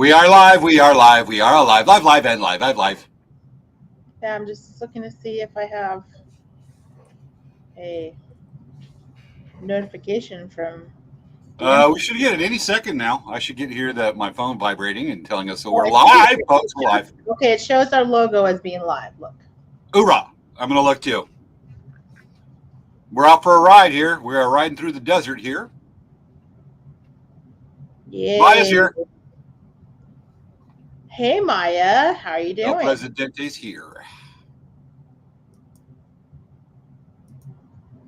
We are live. We are live. We are alive. Live, live, and live. Live. Yeah, I'm just looking to see if I have a notification from. We should get it any second now. I should get here that my phone vibrating and telling us that we're live. Folks, we're live. Okay, it shows our logo as being live. Look. Hoorah! I'm going to look too. We're out for a ride here. We are riding through the desert here. Yeah. Maya's here. Hey, Maya. How are you doing? El Presidente's here.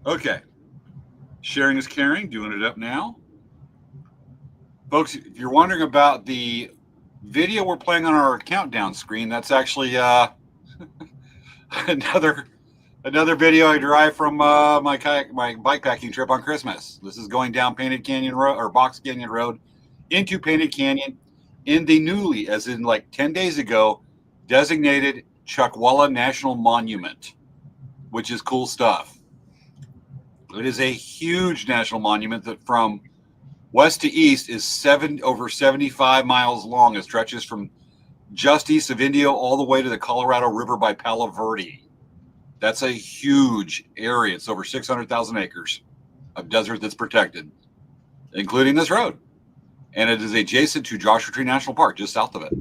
Okay. Sharing is caring. Doing it up now. Folks, if you're wondering about the video we're playing on our countdown screen, that's actually another video I derived from my bikepacking trip on Christmas. This is going down Painted Canyon Road or Box Canyon Road into Painted Canyon in the newly, as in like 10 days ago, designated Chuckwalla National Monument, which is cool stuff. It is a huge national monument that from west to east is over 75 miles long. It stretches from just east of Indio all the way to the Colorado River by Palo Verde. That's a huge area. It's over 600,000 acres of desert that's protected, including this road. And it is adjacent to Joshua Tree National Park, just south of it.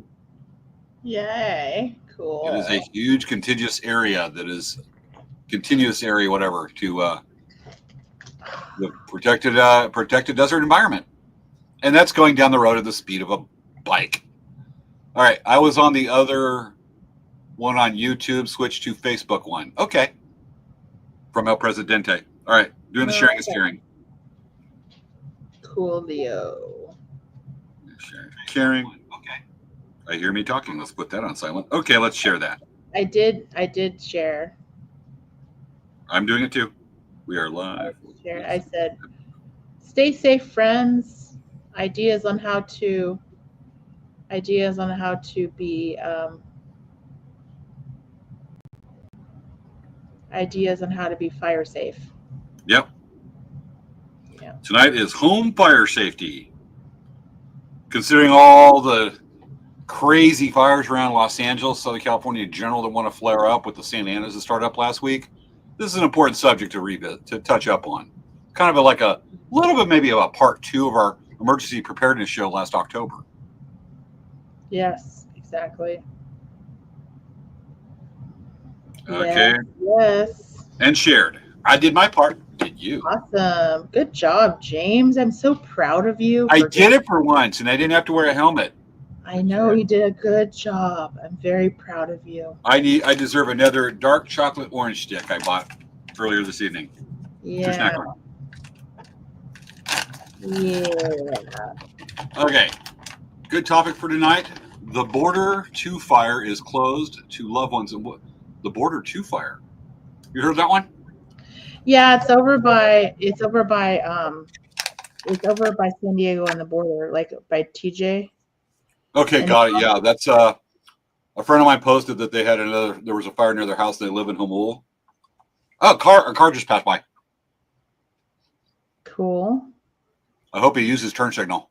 Yay. Cool. It is a huge contiguous area to the protected desert environment. And that's going down the road at the speed of a bike. All right. I was on the other one on YouTube, switched to Facebook one. Okay. From El Presidente. All right. Doing the sharing is caring. Coolio. Caring. Okay. I hear me talking. Let's put that on silent. Okay. Let's share that. I did share. I'm doing it too. We are live. I said, stay safe, friends. Ideas on how to be fire safe. Yep. Yeah. Tonight is home fire safety. Considering all the crazy fires around Los Angeles, Southern California in general that want to flare up with the Santa Anas that started up last week, this is an important subject to touch up on. Kind of like a little bit maybe of a part 2 of our emergency preparedness show last October. Yes, exactly. Okay. Yes. And shared. I did my part. Did you? Awesome. Good job, James. I'm so proud of you. I did it for once, and I didn't have to wear a helmet. I know you did a good job. I'm very proud of you. I deserve another dark chocolate orange stick I bought earlier this evening. Yeah. Yeah. Okay. Good topic for tonight. The border to fire is closed to loved ones. And the border to fire. You heard that one? Yeah, it's over by San Diego on the border, like by TJ. Okay, got it. Yeah, that's a friend of mine posted that they had there was a fire near their house. They live in Humul. Oh, a car just passed by. Cool. I hope he uses turn signal.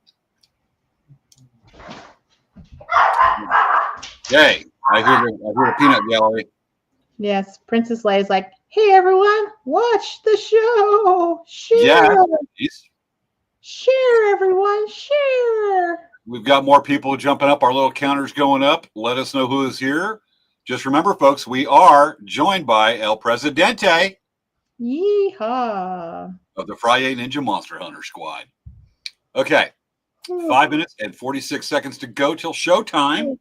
Yay! I hear the peanut gallery. Yes, Princess Leia's like, hey everyone, watch the show. Share. Yeah. Share, everyone. Share. We've got more people jumping up. Our little counter's going up. Let us know who is here. Just remember, folks, we are joined by El Presidente. Yeehaw. Of the Friday Ninja Monster Hunter Squad. Okay. 5 minutes and 46 seconds to go till showtime.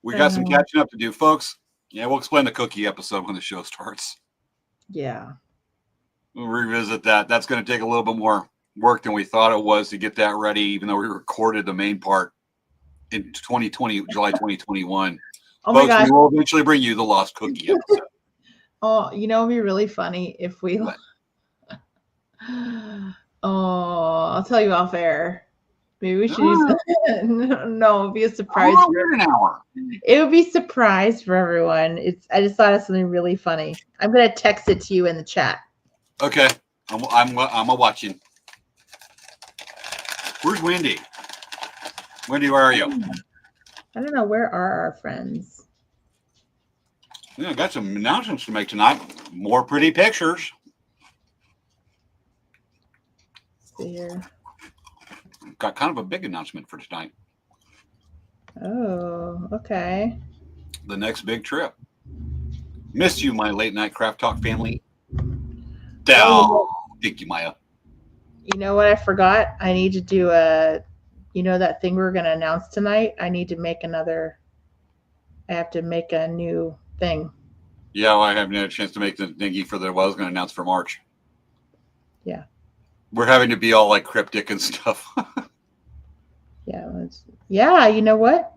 We got some catching up to do, folks. Yeah, we'll explain the cookie episode when the show starts. Yeah. We'll revisit that. That's going to take a little bit more work than we thought it was to get that ready, even though we recorded the main part in July 2021. Oh folks, my gosh. we will eventually bring you the Lost Cookie episode. Oh, you know, it'd be really funny if we... Oh, I'll tell you off air. Maybe we should use no, it'd be a surprise. For an hour. It would be a surprise for everyone. I just thought of something really funny. I'm gonna text it to you in the chat. Okay. I'm a watching. Where's Wendy? Wendy, where are you? I don't know. Where are our friends? Yeah, I got some announcements to make tonight. More pretty pictures. Let's see here. Got kind of a big announcement for tonight. Oh, okay. The next big trip. Missed you, my late night craft talk family. Oh, Thank you, Maya. you know what I forgot? I need to do that thing we're going to announce tonight? I need to make I have to make a new thing. Yeah, well, I haven't had a chance to make the thingy for what I was going to announce for March. Yeah. We're having to be all like cryptic and stuff. Yeah, you know what?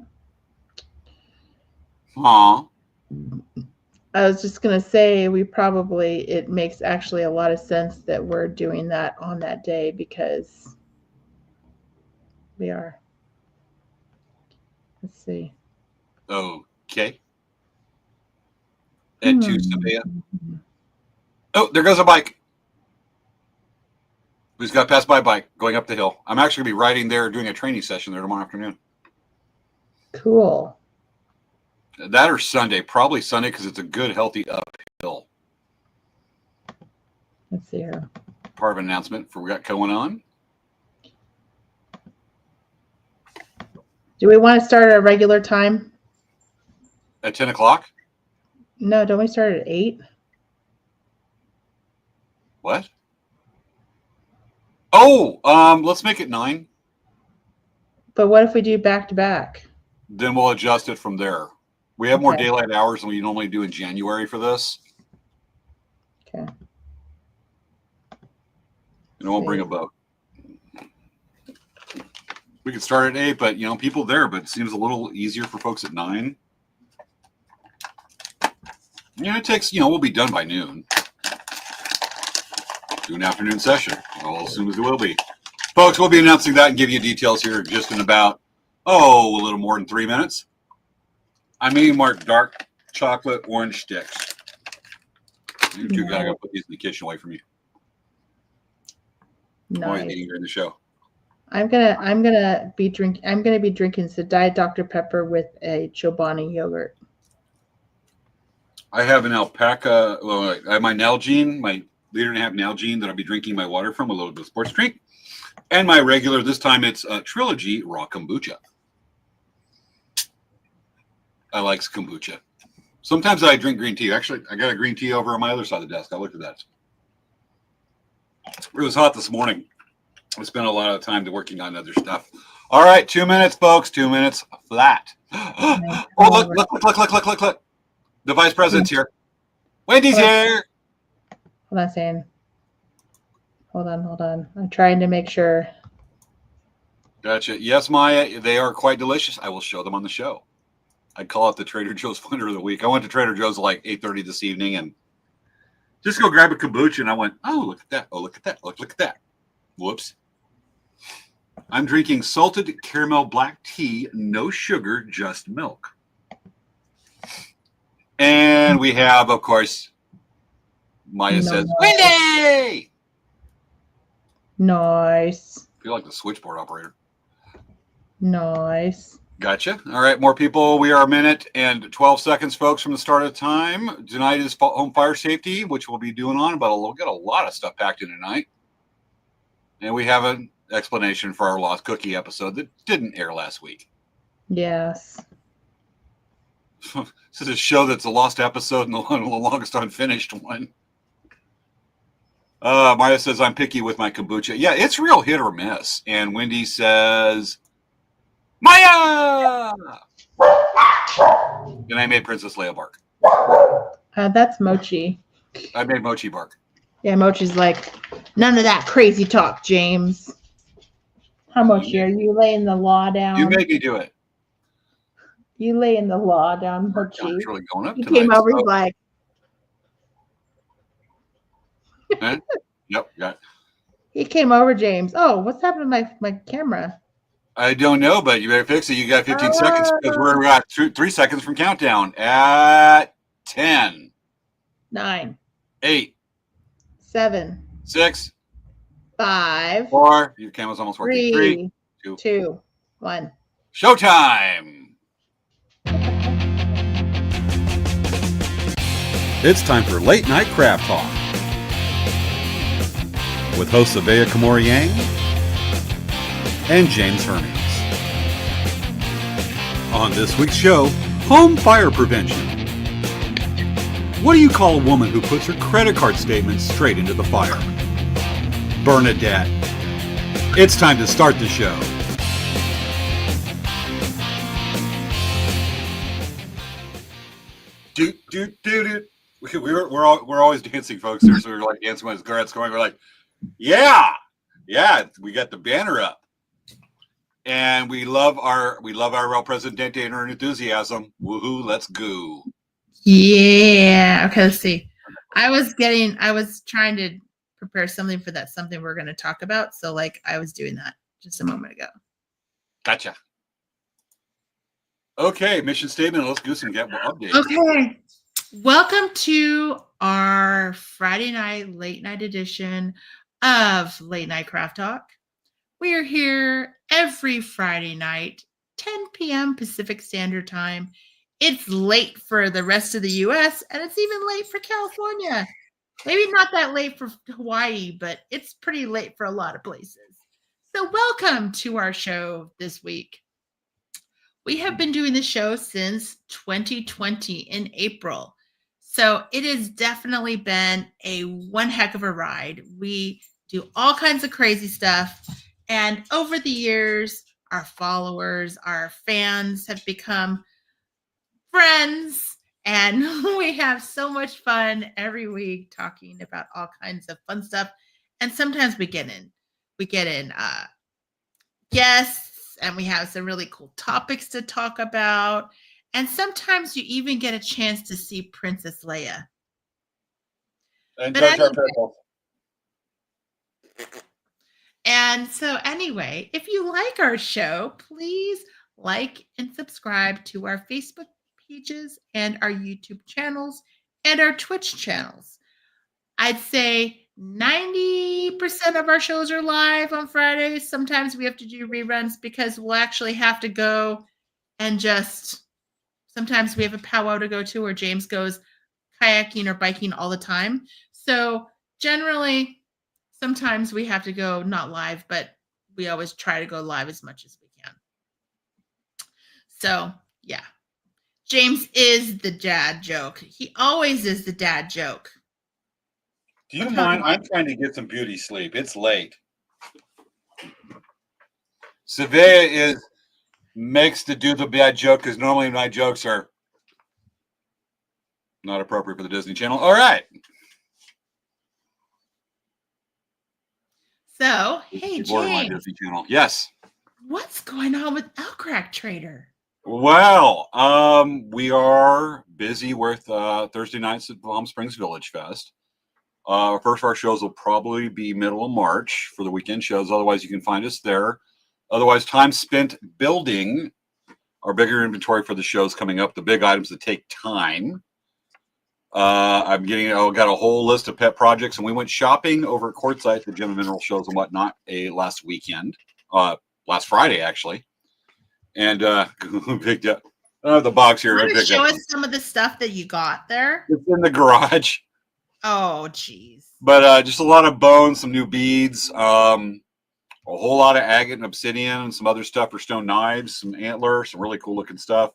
Aw. I was just going to say it makes actually a lot of sense that we're doing that on that day because we are. Let's see. Okay. At 2 Svea. Mm-hmm. Oh, there goes a bike. We just got passed by a bike going up the hill. I'm actually going to be riding there doing a training session there tomorrow afternoon. Cool. That or Sunday. Probably Sunday because it's a good, healthy uphill. Let's see here. Part of an announcement for what we got going on. Do we want to start at a regular time? At 10 o'clock? No, don't we start at 8? What? Oh, let's make it 9. But what if we do back to back? Then we'll adjust it from there. We have more daylight hours than we normally do in January for this. Okay. And we'll bring a boat. We could start at 8, but people there, but it seems a little easier for folks at 9. Yeah, it takes, we'll be done by noon. Do an afternoon session. Well, as soon as it will be. Folks, we'll be announcing that and give you details here just in about, a little more than 3 minutes. I may mark dark chocolate orange sticks. You two gotta go put these in the kitchen away from you. Nice. Eating during the show. I'm gonna be drinking some Diet Dr. Pepper with a Chobani yogurt. I have an alpaca. Well, I have my Nalgene, my 1.5-liter Nalgene that I'll be drinking my water from, a little bit of sports drink, and my regular. This time it's a Trilogy raw kombucha. I like kombucha. Sometimes I drink green tea. Actually, I got a green tea over on my other side of the desk. I looked at that. It was hot this morning. I spent a lot of time working on other stuff. All right, 2 minutes, folks. 2 minutes flat. Oh, look. The vice president's here. Wendy's here. Hold on, Sam. Hold on. I'm trying to make sure. Gotcha. Yes, Maya, they are quite delicious. I will show them on the show. I call it the Trader Joe's Wonder of the Week. I went to Trader Joe's at like 8:30 this evening and just go grab a kombucha, and I went, oh, look at that. Oh, look at that. Look at that. Whoops. I'm drinking salted caramel black tea, no sugar, just milk. And we have, of course, Maya says, Wendy! Nice. I feel like the switchboard operator. Nice. Gotcha. All right, more people. We are a minute and 12 seconds, folks, from the start of time. Tonight is home fire safety, which we'll be doing on, but we'll get a lot of stuff packed in tonight. And we have an explanation for our lost cookie episode that didn't air last week. Yes. This is a show that's a lost episode and the longest unfinished one. Maya says, I'm picky with my kombucha. Yeah, it's real hit or miss. And Wendy says, Maya! And I made Princess Leia bark. That's Mochi. I made Mochi bark. Yeah, Mochi's like, none of that crazy talk, James. How Mochi, are you laying the law down? You made me do it. You laying the law down, Mochi. It's really going up He tonight. came over, he's like. Yep, got it. He came over, James. Oh, what's happened to my camera? I don't know, but you better fix it. You got 15 seconds because we're at 3 seconds from countdown. At 10, 9, 8, 7, 6, 5, 4. Your camera's almost working. 3, 2, 2, 1. Showtime! It's time for Late Night Craft Talk with hosts Svea Yang and James Hermes. On this week's show, home fire prevention. What do you call a woman who puts her credit card statement straight into the fire? Bernadette. It's time to start the show. We're always dancing, folks. Here, so we're like dancing when it's going. We're like, yeah. We got the banner up, and we love our El Presidente and her enthusiasm. Woohoo! Let's go. Yeah. Okay. Let's see. I was trying to prepare something for that. Something we're going to talk about. So, like, I was doing that just a moment ago. Gotcha. Okay, mission statement. Let's do some updates. Okay. Welcome to our Friday night, late night edition of Late Night Craft Talk. We are here every Friday night, 10 p.m. Pacific Standard Time. It's late for the rest of the U.S., and it's even late for California. Maybe not that late for Hawaii, but it's pretty late for a lot of places. So welcome to our show this week. We have been doing this show since 2020 in April. So it has definitely been a one heck of a ride. We do all kinds of crazy stuff. And over the years, our followers, our fans have become friends. And we have so much fun every week talking about all kinds of fun stuff. And sometimes we get in guests. And we have some really cool topics to talk about. And sometimes you even get a chance to see Princess Leia. And so anyway, if you like our show, please like and subscribe to our Facebook pages and our YouTube channels and our Twitch channels. I'd say 90% of our shows are live on Fridays. Sometimes we have to do reruns because we'll actually have to go and sometimes we have a powwow to go to where James goes kayaking or biking all the time. So generally, sometimes we have to go not live, but we always try to go live as much as we can. So yeah, James is the dad joke. He always is the dad joke. Do you mind? I'm trying to get some beauty sleep. It's late. Svea makes to do the bad joke because normally my jokes are not appropriate for the Disney Channel. All right. So, hey, James. Disney Channel. Yes. What's going on with Elkrack Trader? Well, we are busy with Thursday nights at Palm Springs Village Fest. First of our shows will probably be middle of March for the weekend shows. Otherwise, you can find us there. Otherwise, time spent building our bigger inventory for the shows coming up, the big items that take time. I've got a whole list of pet projects, and we went shopping over at Quartzsite, the Gem and Mineral shows and whatnot, last last Friday, actually. And picked up, I don't have the box here. Want to show us some of the stuff that you got there? It's in the garage. Oh, geez. But just a lot of bones, some new beads, a whole lot of agate and obsidian, and some other stuff for stone knives, some antler, some really cool looking stuff.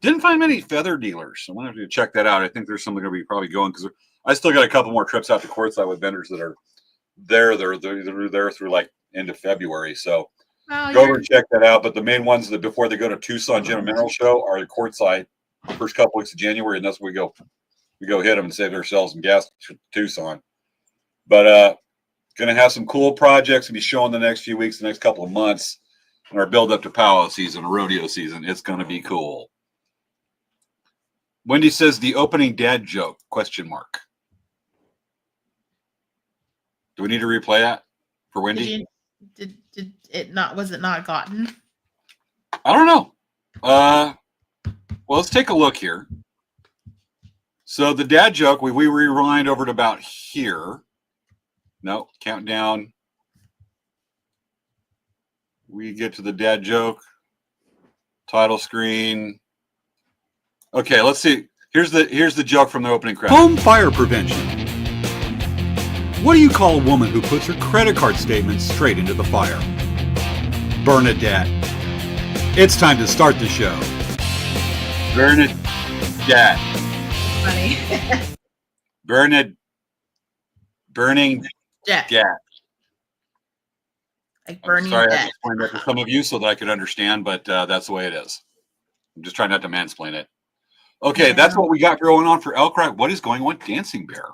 Didn't find many feather dealers. I wanted to check that out. I think there's something going to be probably going because I still got a couple more trips out to Quartzsite with vendors that are there. They're there through like end of February. So go over and check that out. But the main ones that before they go to Tucson Gem and Mineral Show are the Quartzsite the first couple weeks of January, and that's where we go hit them and save ourselves some gas to Tucson. But going to have some cool projects to be showing the next few weeks, the next couple of months, in our build up to powwow season, rodeo season. It's going to be cool. Wendy says the opening dad joke, ? Do we need to replay that for Wendy? Was it not gotten? I don't know. Well, let's take a look here. So the dad joke, we rewind over to about here. No, countdown. We get to the dad joke. Title screen. Okay, let's see. Here's the joke from the opening credits. Home fire prevention. What do you call a woman who puts her credit card statement straight into the fire? Bernadette. It's time to start the show. Bernadette. Funny. Burning Jet. jet. Like burning Sorry, I jet. had to explain that to some of you so that I could understand, but that's the way it is. I'm just trying not to mansplain it. Okay, Yeah. that's what we got going on for Elk Rock. What is going on with Dancing Bear?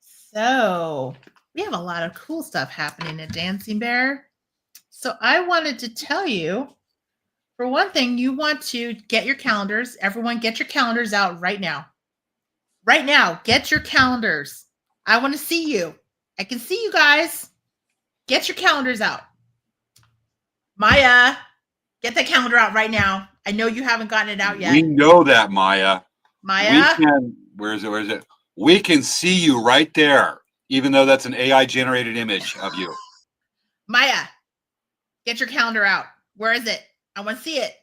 So we have a lot of cool stuff happening at Dancing Bear. So I wanted to tell you, for one thing, you want to get your calendars. Everyone, get your calendars out right now. Right now, get your calendars. I want to see you. I can see you guys. Get your calendars out. Maya, get the calendar out right now. I know you haven't gotten it out yet. We know that, Maya. Maya? Where is it? We can see you right there, even though that's an AI generated image of you. Maya, get your calendar out. Where is it? I want to see it.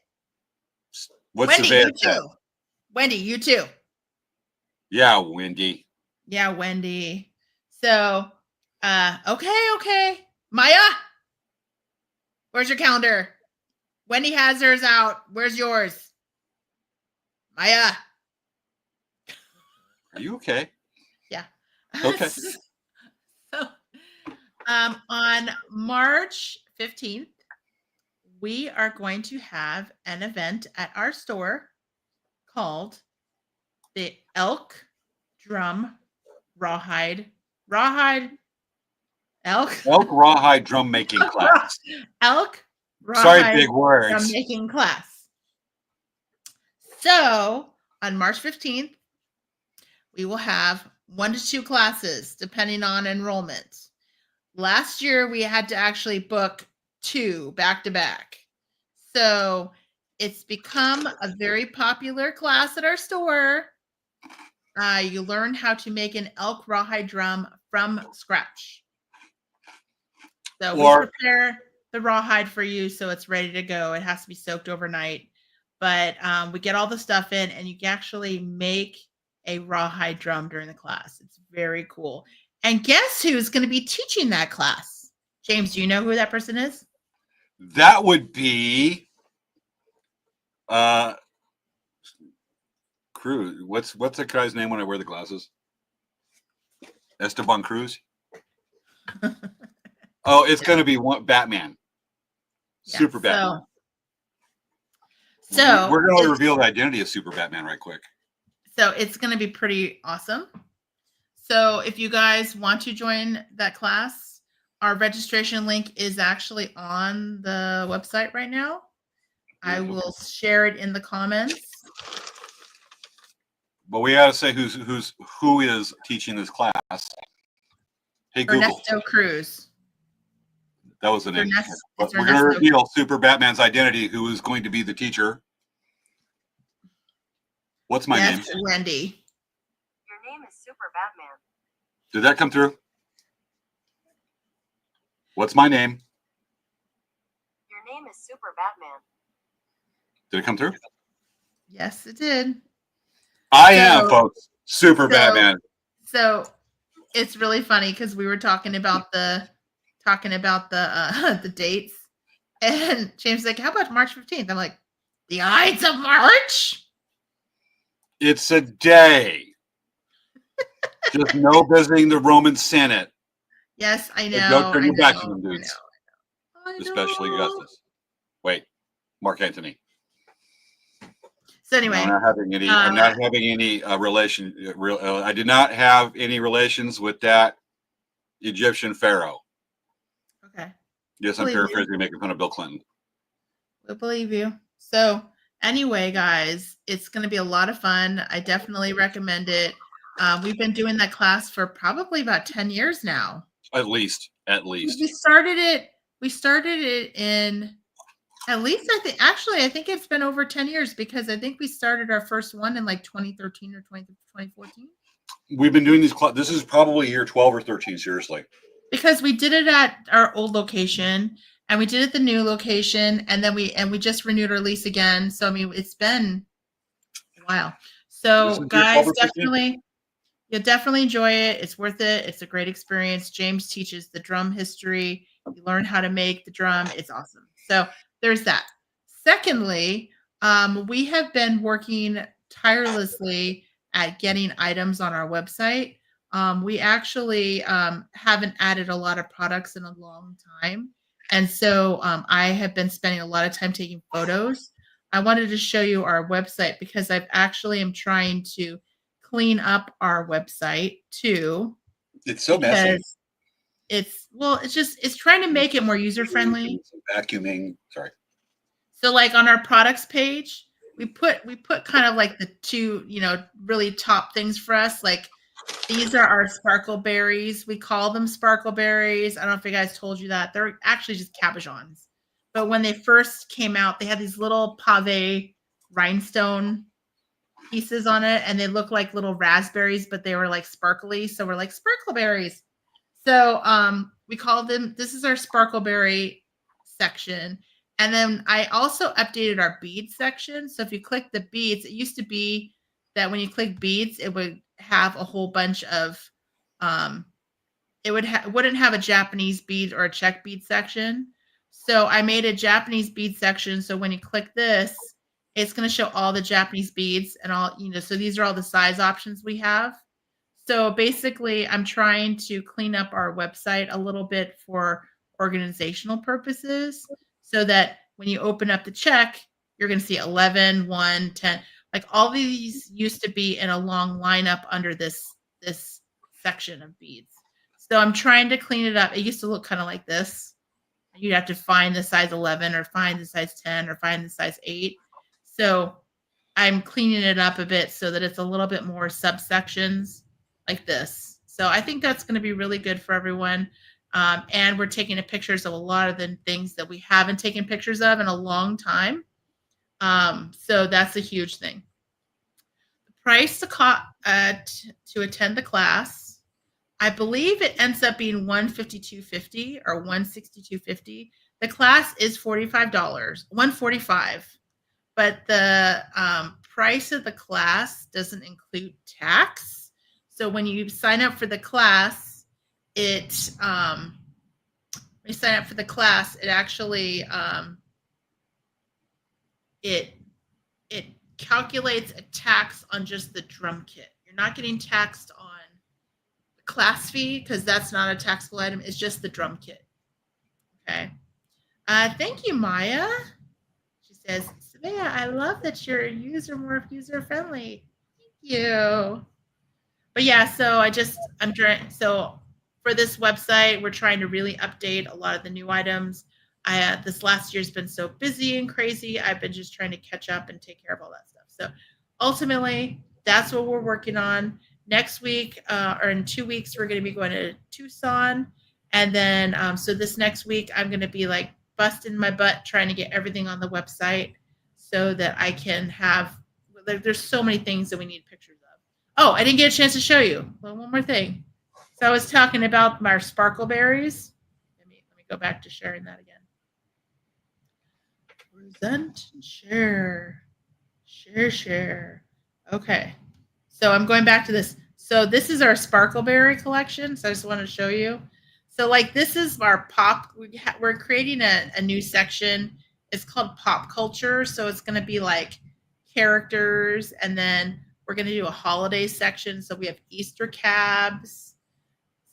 What's Wendy, the you too. Wendy, you too. Yeah, Wendy. Yeah, Wendy. So, okay. Maya, where's your calendar? Wendy has hers out. Where's yours? Maya. Are you okay? Yeah. Okay. So, on March 15th, we are going to have an event at our store called the Elk Drum Rawhide Elk Rawhide drum making class. Elk Sorry, Rawhide big words. Drum making class. So on March 15th, we will have 1 to 2 classes depending on enrollment. Last year, we had to actually book 2 back to back. So it's become a very popular class at our store. You learn how to make an elk rawhide drum from scratch. So we prepare the rawhide for you so it's ready to go. It has to be soaked overnight. But we get all the stuff in, and you can actually make a rawhide drum during the class. It's very cool. And guess who's going to be teaching that class? James, do you know who that person is? That would be Cruz. What's the guy's name when I wear the glasses? Esteban Cruz. Oh, it's going to be Batman. Yeah, Super Batman. So we're going to reveal the identity of Super Batman right quick. So it's going to be pretty awesome. So if you guys want to join that class, our registration link is actually on the website right now. I will share it in the comments. But we got to say who is teaching this class. Hey, Google. Ernesto Cruz. That was the name. But we're Ernesto. going to reveal Super Batman's identity, who is going to be the teacher. What's my name? Wendy. Your name is Super Batman. Did that come through? What's my name? Your name is Super Batman. Did it come through? Yes, it did. I am, folks. Super Batman. So it's really funny because we were talking about the the dates, and James is like, "How about March 15th?" I'm like, "The Ides of March." It's a day. Just no visiting the Roman Senate. Yes, I know. Don't turn your back I to them know, dudes. I know. Especially Augustus. Wait, Mark Antony. So anyway, I'm not having any relation. I did not have any relations with that Egyptian pharaoh. Okay. Yes, I'm paraphrasing, making fun of Bill Clinton. We'll believe you. So anyway, guys, it's going to be a lot of fun. I definitely recommend it. We've been doing that class for probably about 10 years now. At least. We started it in at least I think it's been over 10 years because I think we started our first one in like 2013 or 2014. We've been doing these this is probably year 12 or 13, seriously. Because we did it at our old location, and we did it at the new location, and then we just renewed our lease again. So I mean, it's been a while. This So is your guys, October 15th. you'll definitely enjoy it. It's worth it. It's a great experience. James teaches the drum history. You learn how to make the drum. It's awesome. So there's that. Secondly, we have been working tirelessly at getting items on our website. We actually haven't added a lot of products in a long time. And so I have been spending a lot of time taking photos. I wanted to show you our website because I've actually am trying to clean up our website too. It's so messy. It's trying to make it more user friendly. Vacuuming. Sorry. So like on our products page, we put kind of like the two, really top things for us. Like these are our sparkle berries. We call them sparkle berries. I don't know if you guys told you that. They're actually just cabochons. But when they first came out, they had these little pave rhinestone pieces on it, and they look like little raspberries, but they were like sparkly. So we're like sparkle berries. So we call them, this is our sparkleberry section. And then I also updated our beads section. So if you click the beads, it used to be that when you click beads, it would have a whole bunch of, it wouldn't have a Japanese bead or a Czech bead section. So I made a Japanese bead section. So when you click this, it's going to show all the Japanese beads and all, so these are all the size options we have. So basically, I'm trying to clean up our website a little bit for organizational purposes so that when you open up the check, you're going to see 11, 1, 10. Like all these used to be in a long lineup under this section of beads. So I'm trying to clean it up. It used to look kind of like this. You'd have to find the size 11 or find the size 10 or find the size 8. So I'm cleaning it up a bit so that it's a little bit more subsections like this. So I think that's going to be really good for everyone. And we're taking pictures of a lot of the things that we haven't taken pictures of in a long time. So that's a huge thing. The price to attend the class, I believe it ends up being $152.50 or $162.50. The class is $45, $145. But the price of the class doesn't include tax. So when you sign up for the class, it actually it calculates a tax on just the drum kit. You're not getting taxed on the class fee because that's not a taxable item. It's just the drum kit. Okay. Thank you, Maya. She says, Svea, I love that you're more user friendly. Thank you. But yeah, so I'm trying. So for this website, we're trying to really update a lot of the new items. This last year's been so busy and crazy. I've been just trying to catch up and take care of all that stuff. So ultimately, that's what we're working on. Next week or in 2 weeks, we're going to be going to Tucson. And then, so this next week, I'm going to be like busting my butt trying to get everything on the website so that I can have, there's so many things that we need pictures of. Oh, I didn't get a chance to show you. Well, one more thing. So I was talking about my sparkle berries. Let me go back to sharing that again. Present and share. Share. Okay. So I'm going back to this. So this is our sparkleberry collection. So I just wanted to show you. So like this is our pop. We're creating a new section. It's called pop culture. So it's going to be like characters, and then we're going to do a holiday section. So we have Easter cabs.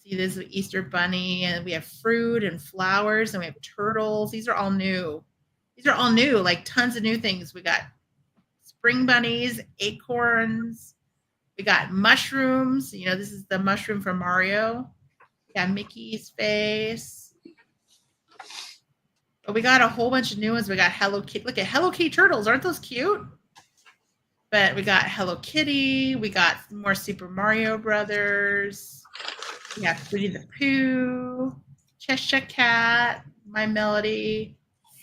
See, this is an Easter bunny, and we have fruit and flowers, and we have turtles. These are all new. Like tons of new things. We got spring bunnies, acorns. We got mushrooms. This is the mushroom from Mario. We got Mickey's face. But we got a whole bunch of new ones. We got Hello Kitty. Look at Hello Kitty turtles. Aren't those cute? But we got Hello Kitty. We got more Super Mario Brothers. We got Fruity the Pooh, Cheshire Cat, My Melody,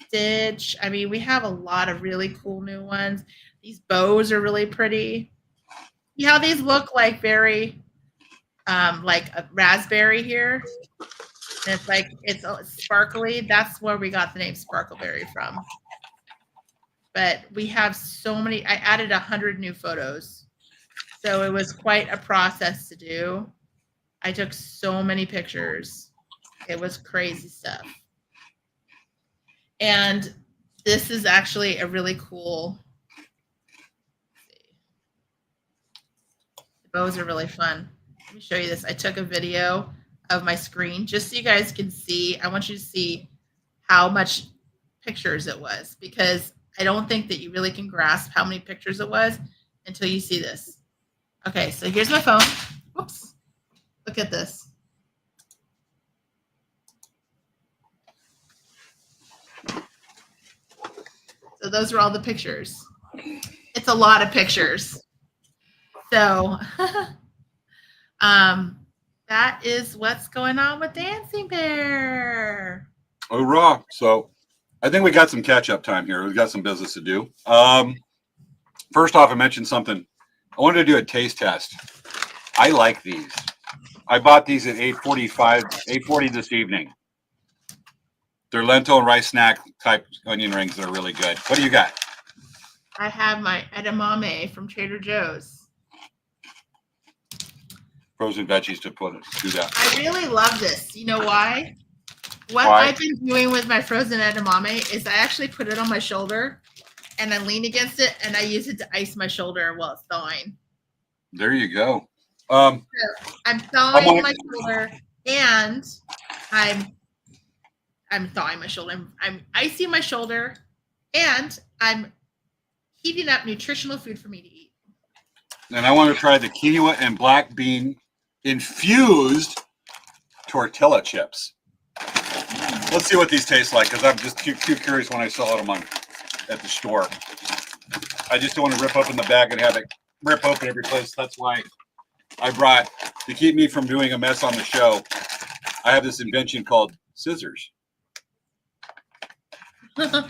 Stitch. I mean, we have a lot of really cool new ones. These bows are really pretty. See how these look like very like a raspberry here? And it's like it's sparkly. That's where we got the name Sparkleberry from. But we have so many. I added 100 new photos, so it was quite a process to do. I took so many pictures. It was crazy stuff. And this is actually a really cool. The bows are really fun. Let me show you this. I took a video of my screen just so you guys can see. I want you to see how much pictures it was, because I don't think that you really can grasp how many pictures it was until you see this. Okay, so here's my phone. Whoops. Look at this. So those are all the pictures. It's a lot of pictures. So that is what's going on with Dancing Bear. Hurrah. So I think we got some catch-up time here. We've got some business to do. First off, I mentioned something. I wanted to do a taste test. I like these. I bought these at 8:40 this evening. They're lentil and rice snack type onion rings that are really good. What do you got? I have my edamame from Trader Joe's. Frozen veggies to do that. I really love this. You know why? What Why? I've been doing with my frozen edamame is I actually put it on my shoulder and I lean against it and I use it to ice my shoulder while it's thawing. There you go. So I'm thawing my shoulder and I'm thawing my shoulder. I'm icing my shoulder and I'm heating up nutritional food for me to eat. And I want to try the quinoa and black bean infused tortilla chips. Let's see what these taste like, because I'm just too curious when I saw them at the store. I just don't want to rip open the bag and have it rip open every place. That's why I brought, to keep me from doing a mess on the show, I have this invention called scissors. I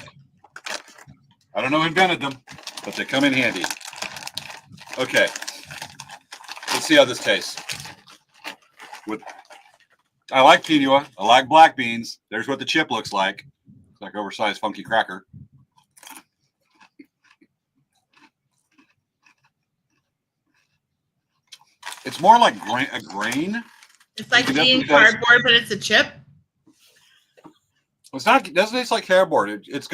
don't know who invented them, but they come in handy. Okay, let's see how this tastes. I like quinoa. I like black beans. There's what the chip looks like. It's like oversized funky cracker. It's more like a grain. It's like eating cardboard, but it's a chip. It's not. It doesn't taste like cardboard. It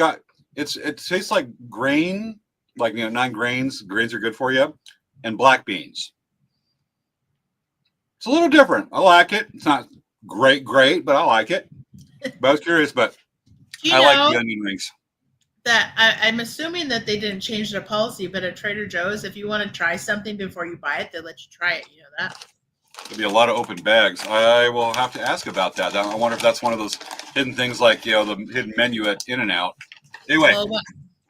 tastes like grain, like 9 grains. Grains are good for you, and black beans. It's a little different. I like it. It's not great, but I like it. But I was curious, but I like the onion rings. That I'm assuming that they didn't change their policy, but at Trader Joe's, if you want to try something before you buy it, they let you try it. You know that? There'll be a lot of open bags. I will have to ask about that. I wonder if that's one of those hidden things, like the hidden menu at In-N-Out. Anyway, well,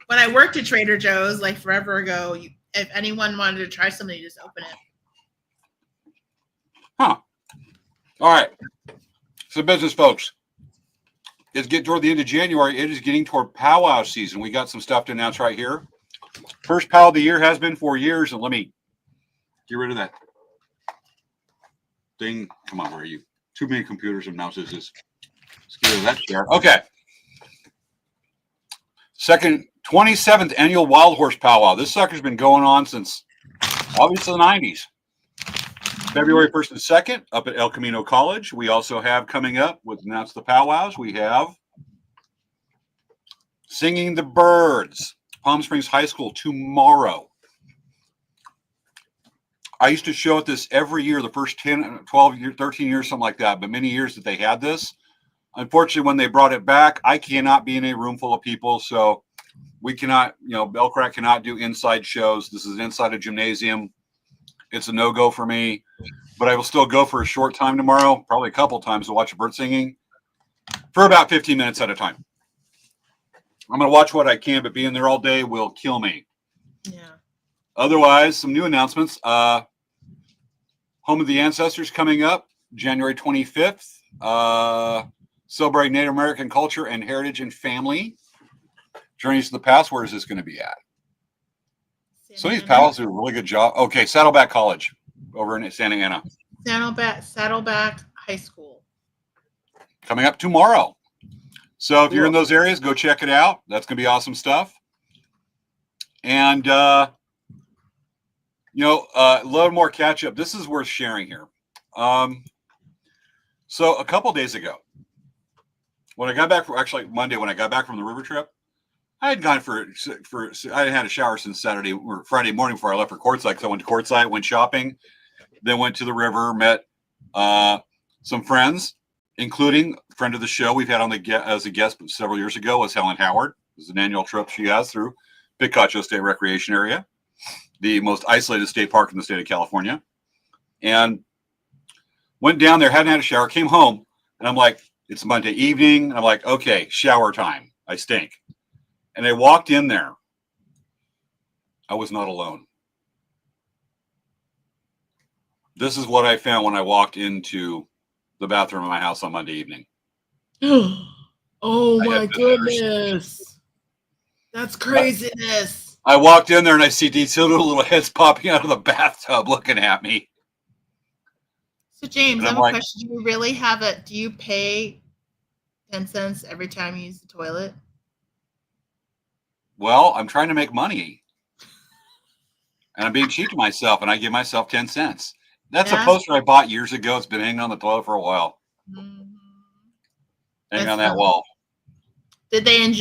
when I worked at Trader Joe's, like forever ago, if anyone wanted to try something, you just open it. Huh. All right. So, business folks, it's getting toward the end of January. It is getting toward powwow season. We got some stuff to announce right here. First powwow of the year has been 4 years, and let me get rid of that thing. Come on, where are you? Too many computers and mouses. Let's get rid of that chair. Okay. 27th annual Wild Horse Powwow. This sucker's been going on since obviously the 90s. February 1st and 2nd up at El Camino College. We also have coming up with announce the powwows. We have Singing the Birds, Palm Springs High School tomorrow. I used to show at this every year, the first 10, 12 years, 13 years, something like that, but many years that they had this. Unfortunately, when they brought it back, I cannot be in a room full of people, so we cannot, Belcrack cannot do inside shows. This is inside a gymnasium. It's a no-go for me, but I will still go for a short time tomorrow, probably a couple times to watch a bird singing for about 15 minutes at a time. I'm going to watch what I can, but being there all day will kill me. Yeah. Otherwise, some new announcements. Home of the Ancestors coming up January 25th. Celebrating Native American culture and heritage and family. Journeys to the Past. Where is this going to be at? Some of these pals do a really good job. Okay, Saddleback College over in Santa Ana. Saddleback High School. coming up tomorrow. So if you're in those areas, go check it out. That's going to be awesome stuff. And, a little more catch up. This is worth sharing here. So a couple days ago, when I got back Monday, when I got back from the river trip, I had gone I hadn't had a shower since Saturday or Friday morning before I left for Quartzsite. Because I went to Quartzsite, went shopping, then went to the river, met some friends, including a friend of the show we've had on as a guest several years ago was Helen Howard. It was an annual trip she has through Picacho State Recreation Area, the most isolated state park in the state of California. And went down there, hadn't had a shower, came home, and I'm like, it's Monday evening. And I'm like, okay, shower time. I stink. And I walked in there. I was not alone. This is what I found when I walked into the bathroom of my house on Monday evening. Oh my goodness. That's craziness. I walked in there and I see these little heads popping out of the bathtub looking at me. So James, I have a question. Do you really have do you pay 10 cents every time you use the toilet? Well, I'm trying to make money. And I'm being cheap to myself, and I give myself 10 cents. That's a poster I bought years ago. It's been hanging on the toilet for a while. Mm-hmm. Hanging on that wall. Did they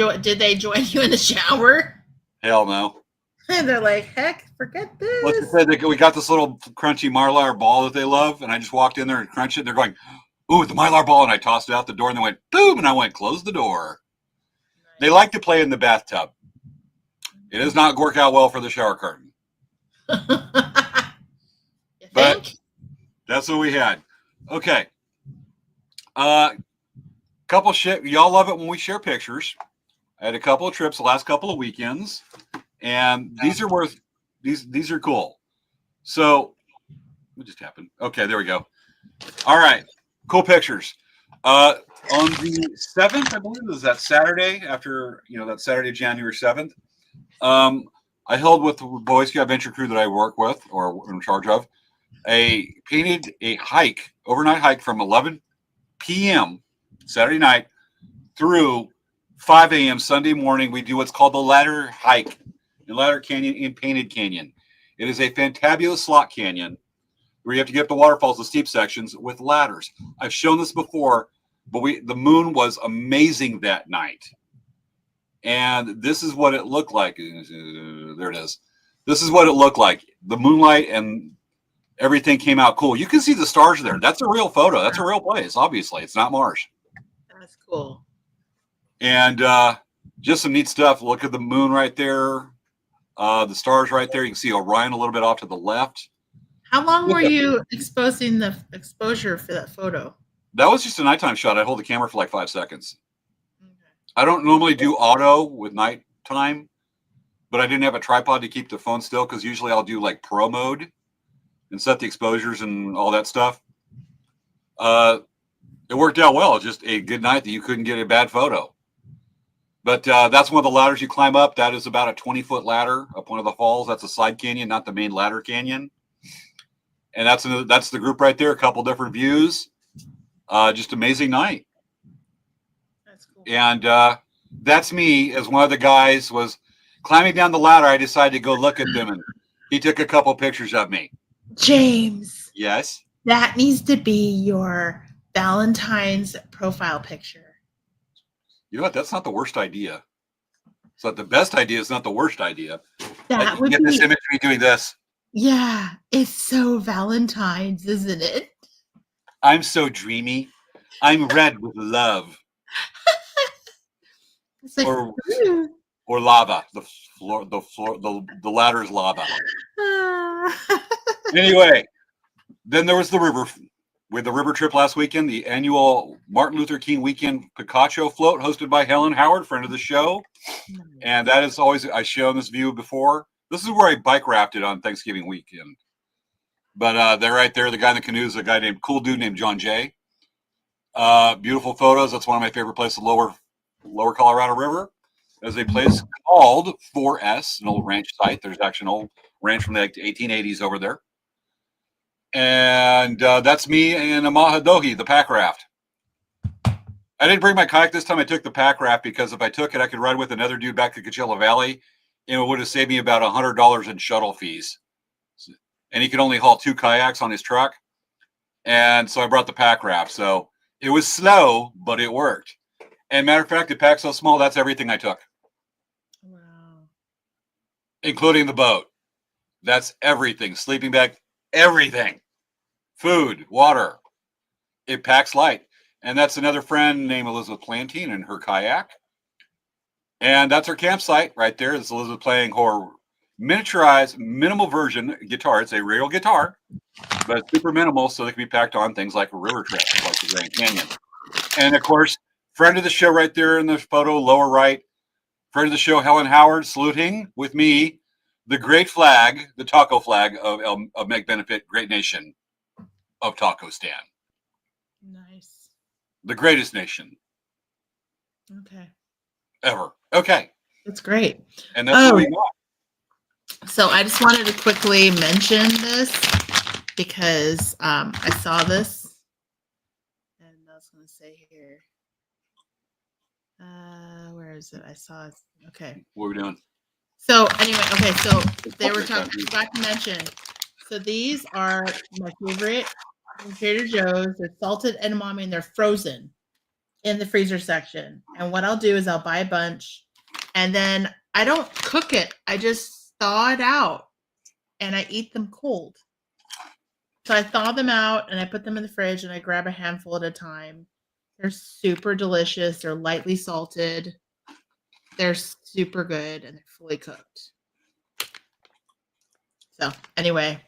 join you in the shower? Hell no. And they're like, heck, forget this. Like I said, we got this little crunchy Mylar ball that they love, and I just walked in there and crunched it. And they're going, ooh, the Mylar ball. And I tossed it out the door, and they went, boom, and I went, close the door. Nice. They like to play in the bathtub. It does not work out well for the shower curtain. But that's what we had. Okay. Couple shit. Y'all love it when we share pictures. I had a couple of trips the last couple of weekends, and these are cool. So what just happened? Okay, there we go. All right. Cool pictures. On the 7th, I believe it was that Saturday after, that Saturday, January 7th. I held with the Boy Scout Venture crew that I work with or in charge of painted a overnight hike from 11 p.m. Saturday night through 5 a.m. Sunday morning. We do what's called the ladder hike in Ladder Canyon in Painted Canyon. It is a fantabulous slot canyon where you have to get up the waterfalls, the steep sections with ladders. I've shown this before, but the moon was amazing that night. And this is what it looked like. There it is. This is what it looked like. The moonlight and everything came out cool. You can see the stars there. That's a real photo. That's a real place. Obviously, it's not Mars. That's cool. And just some neat stuff. Look at the moon right there. The stars right there. You can see Orion a little bit off to the left. How long were you exposing the exposure for that photo? That was just a nighttime shot. I hold the camera for like 5 seconds. I don't normally do auto with nighttime, but I didn't have a tripod to keep the phone still because usually I'll do like pro mode and set the exposures and all that stuff. It worked out well. Just a good night that you couldn't get a bad photo. But that's one of the ladders you climb up. That is about a 20-foot ladder up one of the falls. That's a side canyon, not the main ladder canyon. And that's the group right there. A couple different views. Just amazing night. And that's me as one of the guys was climbing down the ladder. I decided to go look at them, and he took a couple pictures of me. James. Yes? That needs to be your Valentine's profile picture. You know what? That's not the worst idea. It's not the best idea. It's not the worst idea. That would get this image of me doing this. Yeah, it's so Valentine's, isn't it? I'm so dreamy. I'm red with love. It's like, or lava. The ladder is lava. Anyway, then there was the river. With the river trip last weekend, the annual Martin Luther King weekend Picacho float hosted by Helen Howard, friend of the show. And that is always, I've shown this view before. This is where I bike rafted on Thanksgiving weekend. But they're right there. The guy in the canoe is a guy cool dude named John Jay. Beautiful photos. That's one of my favorite places, Lower Colorado River. There's a place called 4S, an old ranch site. There's actually an old ranch from the 1880s over there. And that's me in a Mahadohi, the pack raft. I didn't bring my kayak this time. I took the pack raft because if I took it, I could ride with another dude back to Coachella Valley, and it would have saved me about $100 in shuttle fees. And he could only haul 2 kayaks on his truck, and so I brought the pack raft. So it was slow, but it worked. And matter of fact, the pack's so small, that's everything I took. Wow. Including the boat. That's everything. Sleeping bag, everything. Food, water. It packs light. And that's another friend named Elizabeth Plantine and her kayak. And that's her campsite right there. It's Elizabeth playing her miniaturized, minimal version guitar. It's a real guitar, but it's super minimal, so they can be packed on things like a river trip, like the Grand Canyon. And of course, friend of the show right there in the photo, lower right, friend of the show, Helen Howard, saluting with me, the great flag, the taco flag of Meg Benefit, Great Nation of Taco Stand. Nice. The greatest nation Okay. ever. Okay. That's great. And that's what we got. So I just wanted to quickly mention this because I saw this and I was going to say here. Where is it? I saw it. Okay. What are we doing? So anyway, okay. So they were talking, I forgot to mention. So these are my favorite from Trader Joe's. They're salted edamame and they're frozen in the freezer section. And what I'll do is I'll buy a bunch and then I don't cook it. I just thaw it out and I eat them cold. So I thaw them out and I put them in the fridge and I grab a handful at a time. They're super delicious. They're lightly salted. They're super good and they're fully cooked. So anyway,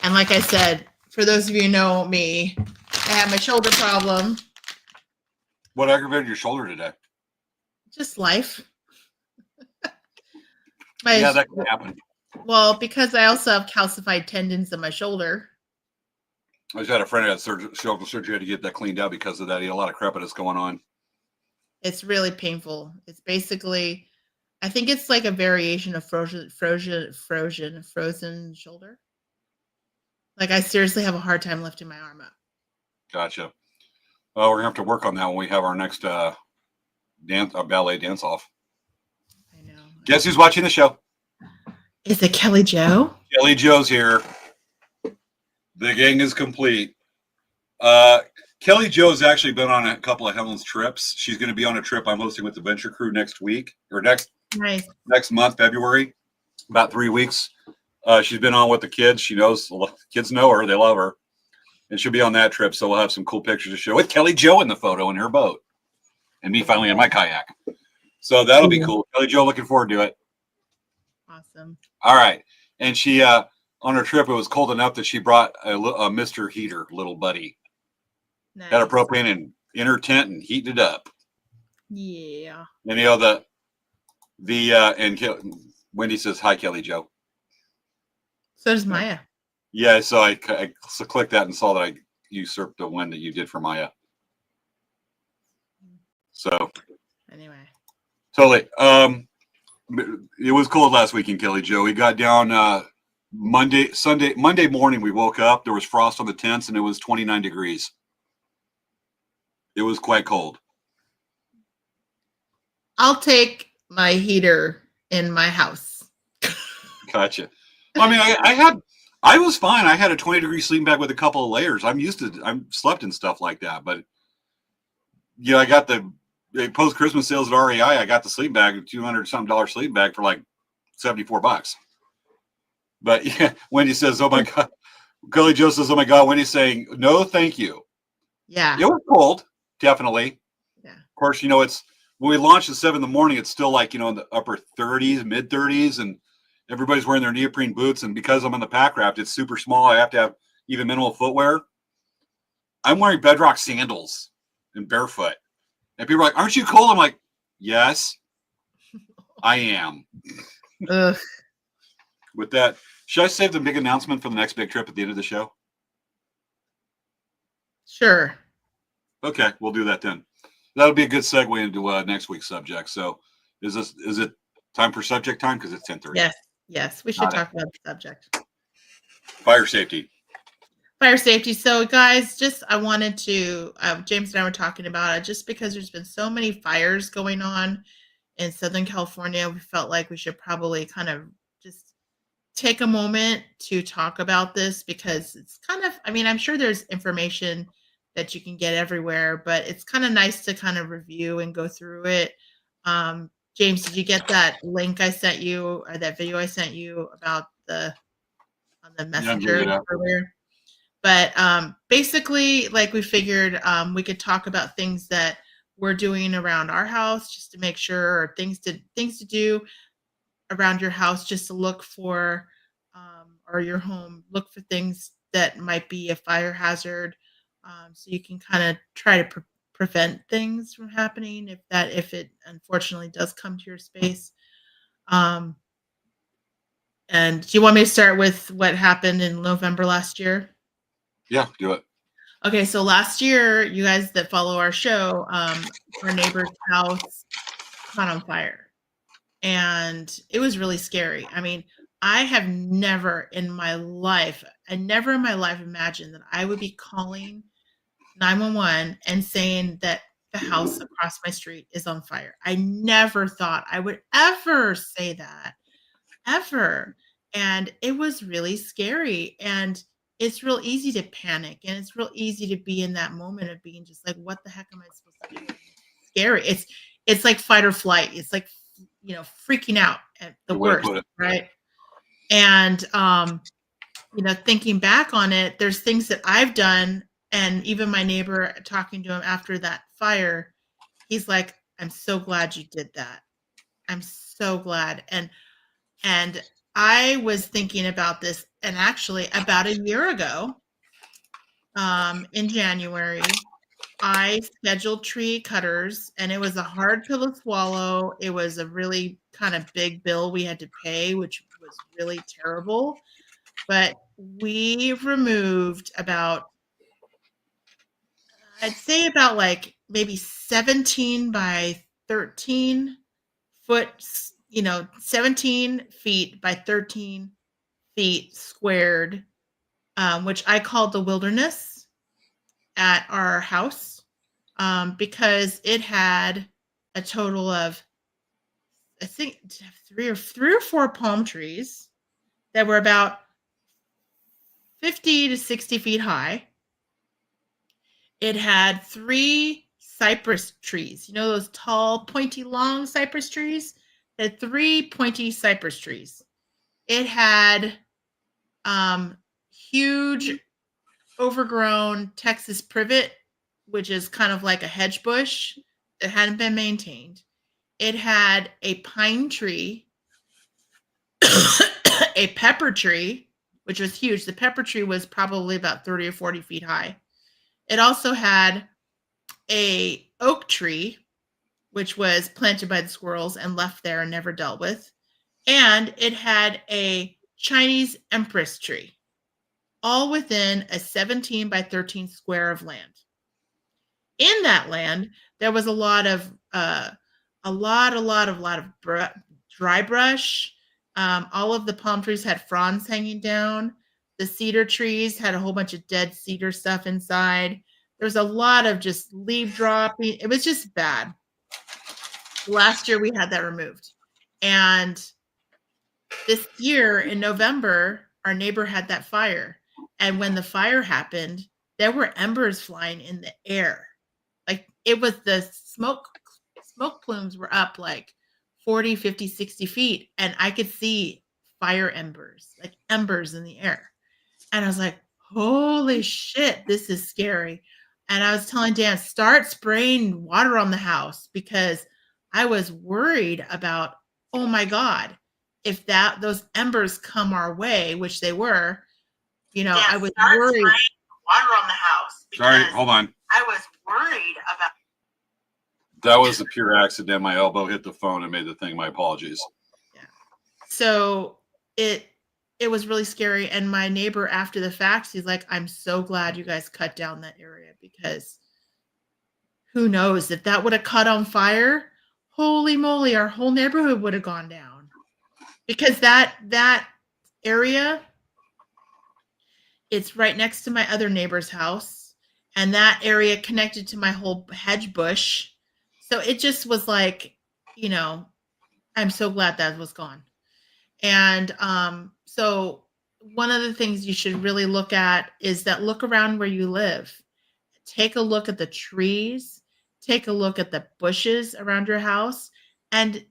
and like I said, for those of you who know me, I have my shoulder problem. What aggravated your shoulder today? Just life. Yeah, that can happen. Well, because I also have calcified tendons in my shoulder. I just had a friend who had shoulder surgery, had to get that cleaned out because of that. He had a lot of crepitus going on. It's really painful. It's basically, I think it's like a variation of frozen shoulder. Like I seriously have a hard time lifting my arm up. Gotcha. Well, we're gonna have to work on that when we have our next ballet dance off. I know. Guess who's watching the show? Is it Kelly Joe? Kelly Joe's here. The gang is complete. Kelly Joe's actually been on a couple of Helen's trips. She's going to be on a trip I'm hosting with the Venture Crew next week or next month, February, about 3 weeks. She's been on with the kids. She knows, kids know her. They love her. And she'll be on that trip. So we'll have some cool pictures to show with Kelly Joe in the photo in her boat and me finally in my kayak. So that'll be cool. Kelly Joe, looking forward to it. Awesome. All right. And she, on her trip, it was cold enough that she brought a Mr. Heater, little buddy. Nice. Had a propane in her tent and heated it up. Yeah. And you know and Wendy says hi, Kelly Joe. So does Maya. Yeah, so I clicked that and saw that I usurped the one that you did for Maya. So anyway, totally. It was cold last week in Kelly Joe. We got down Monday morning. We woke up. There was frost on the tents, and it was 29 degrees. It was quite cold. I'll take my heater in my house. Gotcha. Well, I mean, I was fine. I had a 20-degree sleeping bag with a couple of layers. I'm slept in stuff like that. But I got the post-Christmas sales at REI. I got the sleeping bag, $200-something sleeping bag for like $74. But yeah, Wendy says, "Oh my God." Kelly Joe says, "Oh my God." Wendy's saying, "No, thank you." Yeah. It was cold, definitely. Yeah. Of course, it's when we launched at 7 in the morning. It's still like in the upper 30s, mid 30s, and everybody's wearing their neoprene boots. And because I'm on the pack raft, it's super small. I have to have even minimal footwear. I'm wearing bedrock sandals and barefoot. And people are like, "Aren't you cold?" I'm like, "Yes, I am." Ugh. With that, should I save the big announcement for the next big trip at the end of the show? Sure. Okay, we'll do that then. That'll be a good segue into next week's subject. So, is it time for subject time? Because it's 10:30. Yes. We should talk about the subject. Fire safety. Fire safety. So, guys, I wanted to, James and I were talking about it just because there's been so many fires going on in Southern California. We felt like we should probably kind of just take a moment to talk about this because it's kind of, I mean, I'm sure there's information that you can get everywhere, but it's kind of nice to kind of review and go through it. James, did you get that link I sent you or that video I sent you about on the Yeah, I'm bringing messenger it up. earlier? But basically, like we figured we could talk about things that we're doing around our house just to make sure, or things to do around your house just to look for or your home, look for things that might be a fire hazard, so you can kind of try to prevent things from happening if it unfortunately does come to your space. Um, and do you want me to start with what happened in November last year? Yeah, do it. Okay, so last year, you guys that follow our show, our neighbor's house caught on fire, and it was really scary. I mean, I never in my life imagined that I would be calling 911 and saying that the house across my street is on fire. I never thought I would ever say that, ever. And it was really scary. And it's real easy to panic and it's real easy to be in that moment of being just like, what the heck am I supposed to do? It's scary. It's like fight or flight. It's like, freaking out at the Good way to worst, put it. right? And thinking back on it, there's things that I've done, and even my neighbor, talking to him after that fire, he's like, I'm so glad you did that. I'm so glad. And I was thinking about this, and actually about a year ago, in January, I scheduled tree cutters, and it was a hard pill to swallow. It was a really kind of big bill we had to pay, which was really terrible. But we removed I'd say about like maybe 17 by 13 foot, 17 feet by 13 feet squared, which I called the wilderness at our house, because it had a total of, I think, three or four palm trees that were about 50 to 60 feet high. It had 3 cypress trees. You know those tall, pointy, long cypress trees? It had 3 pointy cypress trees. It had huge, overgrown Texas privet, which is kind of like a hedge bush that hadn't been maintained. It had a pine tree, a pepper tree, which was huge. The pepper tree was probably about 30 or 40 feet high. It also had a oak tree, which was planted by the squirrels and left there and never dealt with. And it had a Chinese empress tree, all within a 17 by 13 square of land. In that land, there was a lot of dry brush. All of the palm trees had fronds hanging down. The cedar trees had a whole bunch of dead cedar stuff inside. There was a lot of just leaf dropping. It was just bad. Last year we had that removed. And this year in November, our neighbor had that fire. And when the fire happened, there were embers flying in the air. Like it was the smoke plumes were up like 40, 50, 60 feet. And I could see fire embers, like embers in the air. And I was like, holy shit, this is scary. And I was telling Dan, start spraying water on the house because I was worried about, oh my God, if those embers come our way, which they were, I was worried. Water on the house. Sorry, hold on. I was worried about. That was a pure accident. My elbow hit the phone and made the thing. My apologies. Yeah. So it was really scary. And my neighbor, after the fact, he's like, I'm so glad you guys cut down that area because who knows if that would have caught on fire, holy moly, our whole neighborhood would have gone down because that area it's right next to my other neighbor's house, and that area connected to my whole hedge bush. So it just was like, I'm so glad that was gone. And so one of the things you should really look at is that look around where you live. Take a look at the trees, take a look at the bushes around your house, and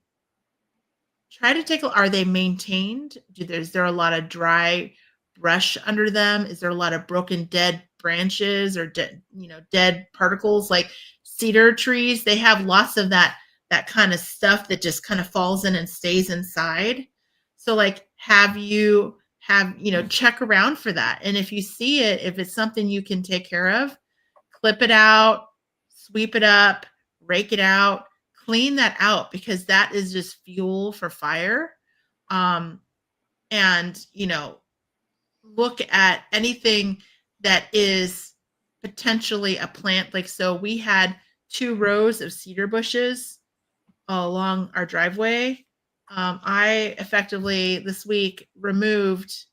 try to take are they maintained? Is there a lot of dry brush under them? Is there a lot of broken dead branches or dead particles like cedar trees? They have lots of that kind of stuff that just kind of falls in and stays inside. So like check around for that. And if you see it, if it's something you can take care of, clip it out, sweep it up, rake it out, clean that out, because that is just fuel for fire. And look at anything that is potentially a plant. Like, so we had 2 rows of cedar bushes along our driveway. I effectively this week removed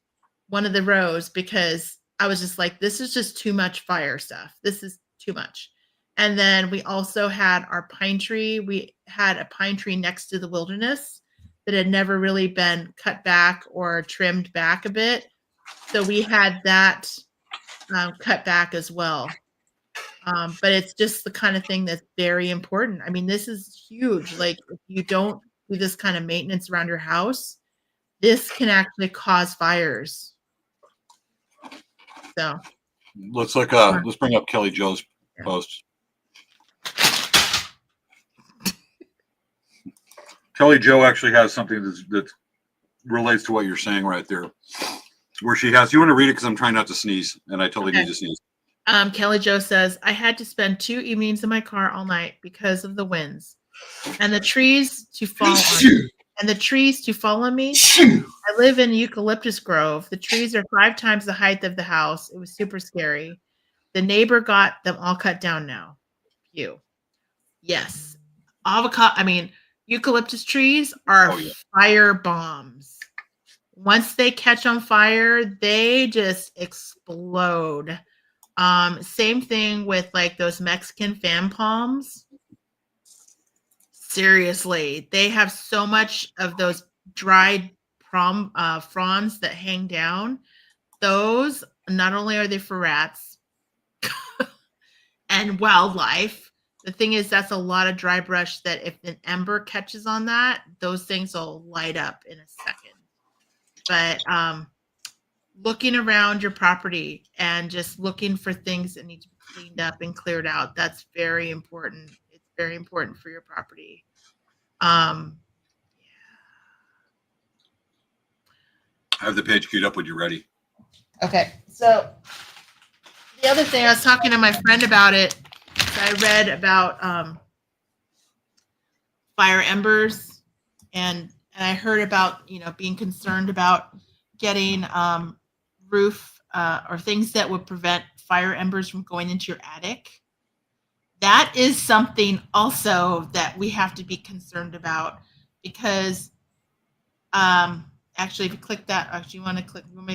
one of the rows because I was just like, this is just too much fire stuff. This is too much. And then we also had our pine tree. We had a pine tree next to the wilderness that had never really been cut back or trimmed back a bit. So we had that cut back as well. But it's just the kind of thing that's very important. I mean, this is huge. Like, if you don't do this kind of maintenance around your house, this can actually cause fires. So let's bring up Kelly Jo's post. Kelly Jo actually has something that relates to what you're saying right there, where she has. You want to read it because I'm trying not to sneeze, and I totally need to sneeze. Kelly Jo says, I had to spend 2 evenings in my car all night because of the winds and the trees to fall on me. And the trees to fall on me. I live in eucalyptus grove. The trees are 5 times the height of the house. It was super scary. The neighbor got them all cut down now. Phew. Yes. Eucalyptus trees are fire bombs. Once they catch on fire, they just explode. Same thing with like those Mexican fan palms. Seriously, they have so much of those dried fronds that hang down. Those, not only are they for rats and wildlife, the thing is that's a lot of dry brush that if an ember catches on that, those things will light up in a second. But looking around your property and just looking for things that need to be cleaned up and cleared out, that's very important. It's very important for your property. I have the page queued up when you're ready. Okay. So the other thing, I was talking to my friend about it. I read about fire embers, and I heard about, being concerned about getting roof or things that would prevent fire embers from going into your attic. That is something also that we have to be concerned about, because actually, if you click that, actually you want me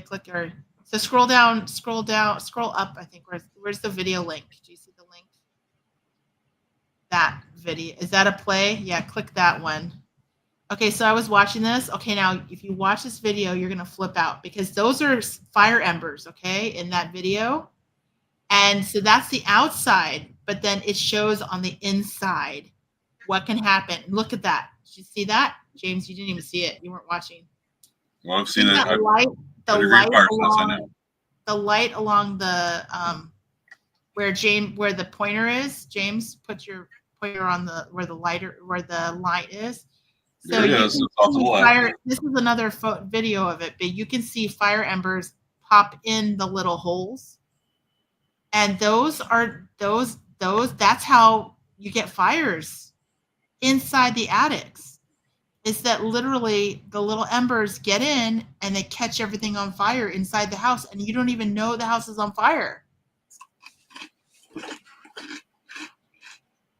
to click or so scroll up. I think where's the video link? Do you see the link? That video, is that a play? Yeah, click that one. Okay, so I was watching this. Okay, now if you watch this video, you're gonna flip out, because those are fire embers, okay, in that video. And so that's the outside, but then it shows on the inside what can happen. Look at that. Did you see that? James, you didn't even see it. You weren't watching. Well, I've seen it. The light along the where the pointer is. James, put your pointer on where the light is. So there it is. This is another video of it, but you can see fire embers pop in the little holes. And that's how you get fires inside the attics. Is that literally the little embers get in and they catch everything on fire inside the house, and you don't even know the house is on fire.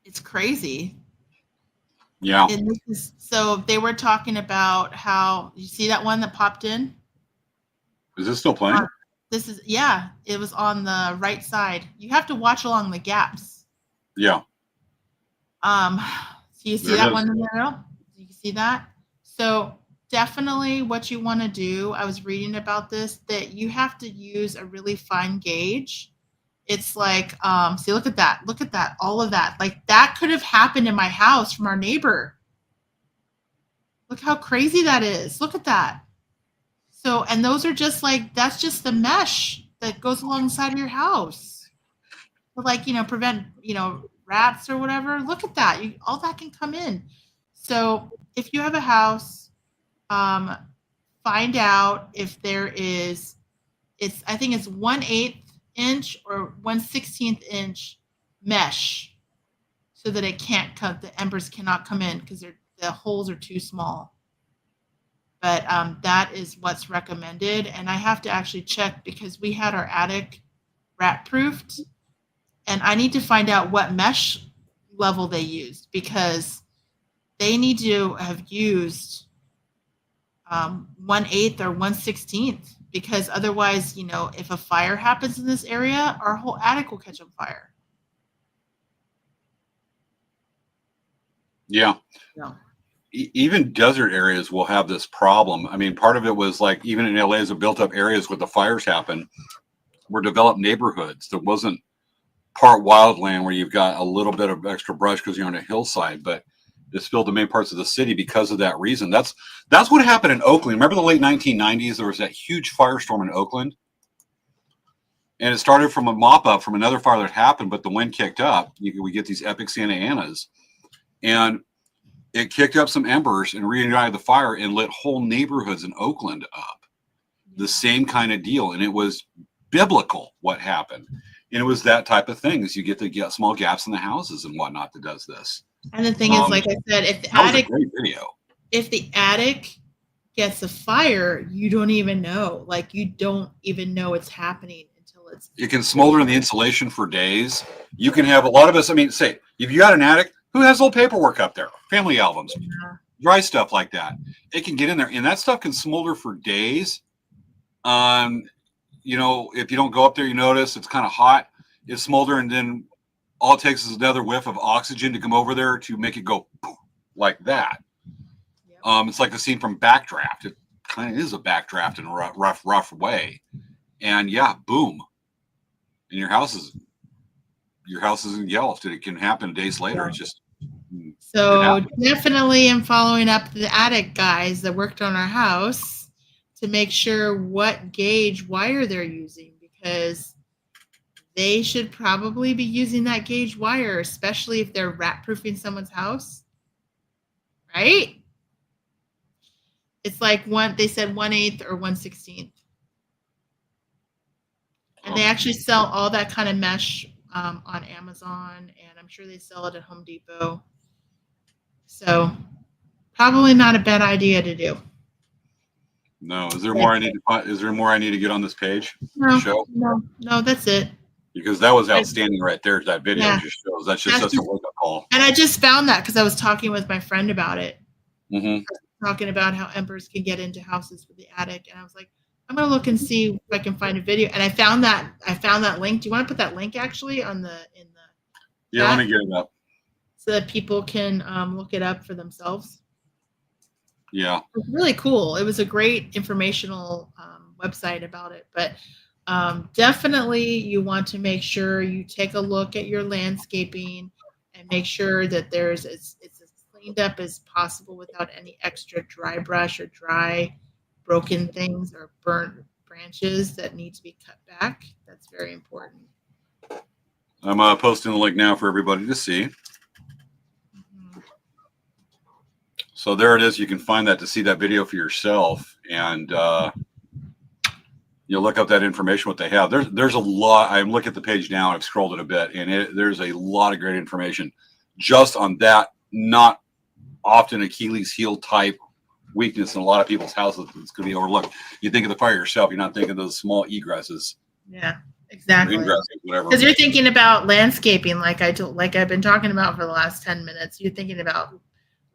It's crazy. Yeah. And so they were talking about how, you see that one that popped in? Is this still playing? it was on the right side. You have to watch along the gaps. Yeah. So you see There it that is. one in the middle? You see that? So definitely what you want to do, I was reading about this, that you have to use a really fine gauge. It's like, see, look at that, all of that. Like that could have happened in my house from our neighbor. Look how crazy that is. Look at that. So, and those are just like, that's just the mesh that goes alongside of your house. To like, prevent, rats or whatever. Look at that. All that can come in. So if you have a house, um, find out if there is, I think it's 1/8 inch or 1/16 inch mesh so that it can't cut, the embers cannot come in because the holes are too small. But that is what's recommended. And I have to actually check because we had our attic rat proofed, and I need to find out what mesh level they used because they need to have used 1/8 or 1/16 because otherwise, if a fire happens in this area, our whole attic will catch on fire. Yeah. No. Even desert areas will have this problem. I mean, part of it was like even in LA, as it built up areas where the fires happen, were developed neighborhoods. There wasn't part wildland where you've got a little bit of extra brush because you're on a hillside, but it's still the main parts of the city because of that reason. That's what happened in Oakland. Remember the late 1990s? There was that huge firestorm in Oakland, and it started from a mop up from another fire that happened, but the wind kicked up. We get these epic Santa Anas, and it kicked up some embers and reignited the fire and lit whole neighborhoods in Oakland up. The same kind of deal, and it was biblical what happened. And it was that type of thing, is you get to get small gaps in the houses and whatnot that does this. And the thing is, like I said, if the that was a attic, great video. if the attic gets a fire, you don't even know. Like you don't even know it's happening until it can smolder in the insulation for days. You can have a lot of us. I mean, say if you got an attic, who has old paperwork up there, family albums, dry stuff like that, it can get in there, and that stuff can smolder for days. If you don't go up there, you notice it's kind of hot. It's smoldering, and then all it takes is another whiff of oxygen to come over there to make it go poof, like that. Yep. It's like the scene from Backdraft. It kind of is a backdraft in a rough way. And yeah, boom. And your house is engulfed. And it can happen days later. Yeah. It's just so definitely am following up the attic guys that worked on our house to make sure what gauge wire they're using, because they should probably be using that gauge wire, especially if they're rat proofing someone's house. Right? It's like they said 1/8 or 1/16. And they actually sell all that kind of mesh on Amazon, and I'm sure they sell it at Home Depot. So probably not a bad idea to do. No. Is there more I need to Is there more I need to get on this page? No, that's it. Because that was outstanding right there. That video just shows. That's just such a wake-up call. And I just found that because I was talking with my friend about it. Mm-hmm. Talking about how embers can get into houses with the attic, and I was like, I'm gonna look and see if I can find a video. And I found that link. Do you want to put that link actually in the Yeah, chat? let me get it up so that people can look it up for themselves. Yeah, it's really cool. It was a great informational website about it, but definitely you want to make sure you take a look at your landscaping and make sure that it's as cleaned up as possible without any extra dry brush or dry broken things or burnt branches that need to be cut back. That's very important. I'm posting the link now for everybody to see. Mm-hmm. So there it is. You can find that to see that video for yourself, and you'll look up that information, what they have. There's a lot. I'm looking at the page now. I've scrolled it a bit, and there's a lot of great information just on that. Not often Achilles heel type weakness in a lot of people's houses that's going to be overlooked. You think of the fire yourself. You're not thinking of those small egresses. Yeah, exactly. Because you're thinking about landscaping, like I've been talking about for the last 10 minutes. You're thinking about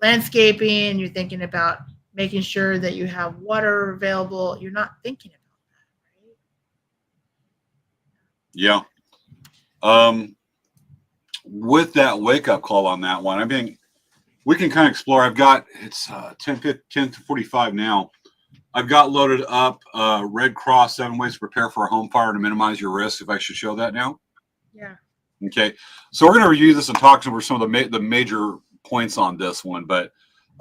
landscaping. You're thinking about making sure that you have water available. You're not thinking about that, right? Yeah. With that wake up call on that one, I mean, we can kind of explore. I've got it's 10 to 45 now. I've got loaded up Red Cross 7 ways to prepare for a home fire to minimize your risk. If I should show that now. Yeah. Okay. So we're going to review this and talk over some of the major points on this one. But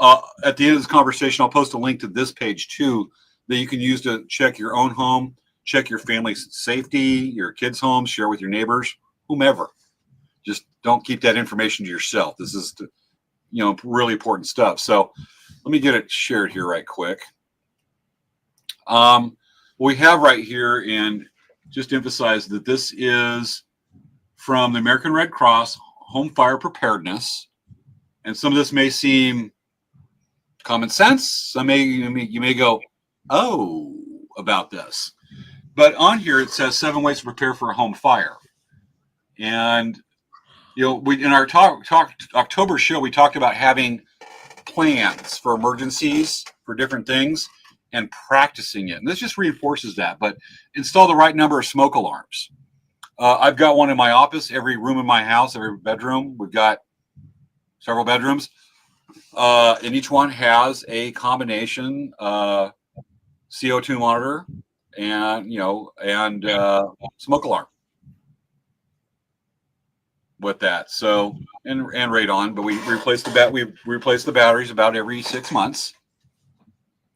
at the end of this conversation, I'll post a link to this page too that you can use to check your own home, check your family's safety, your kids' homes, share with your neighbors, whomever. Just don't keep that information to yourself. This is, really important stuff. So let me get it shared here right quick. We have right here, and just emphasize that this is from the American Red Cross Home Fire Preparedness. And some of this may seem common sense. You may go, oh, about this. But on here, it says 7 ways to prepare for a home fire. And we in our October show, we talked about having plans for emergencies for different things and practicing it. And this just reinforces that. But install the right number of smoke alarms. I've got one in my office, every room in my house, every bedroom. We've got several bedrooms, and each one has a combination CO2 monitor and smoke alarm. With that, so and radon, but we replace the batteries about every 6 months.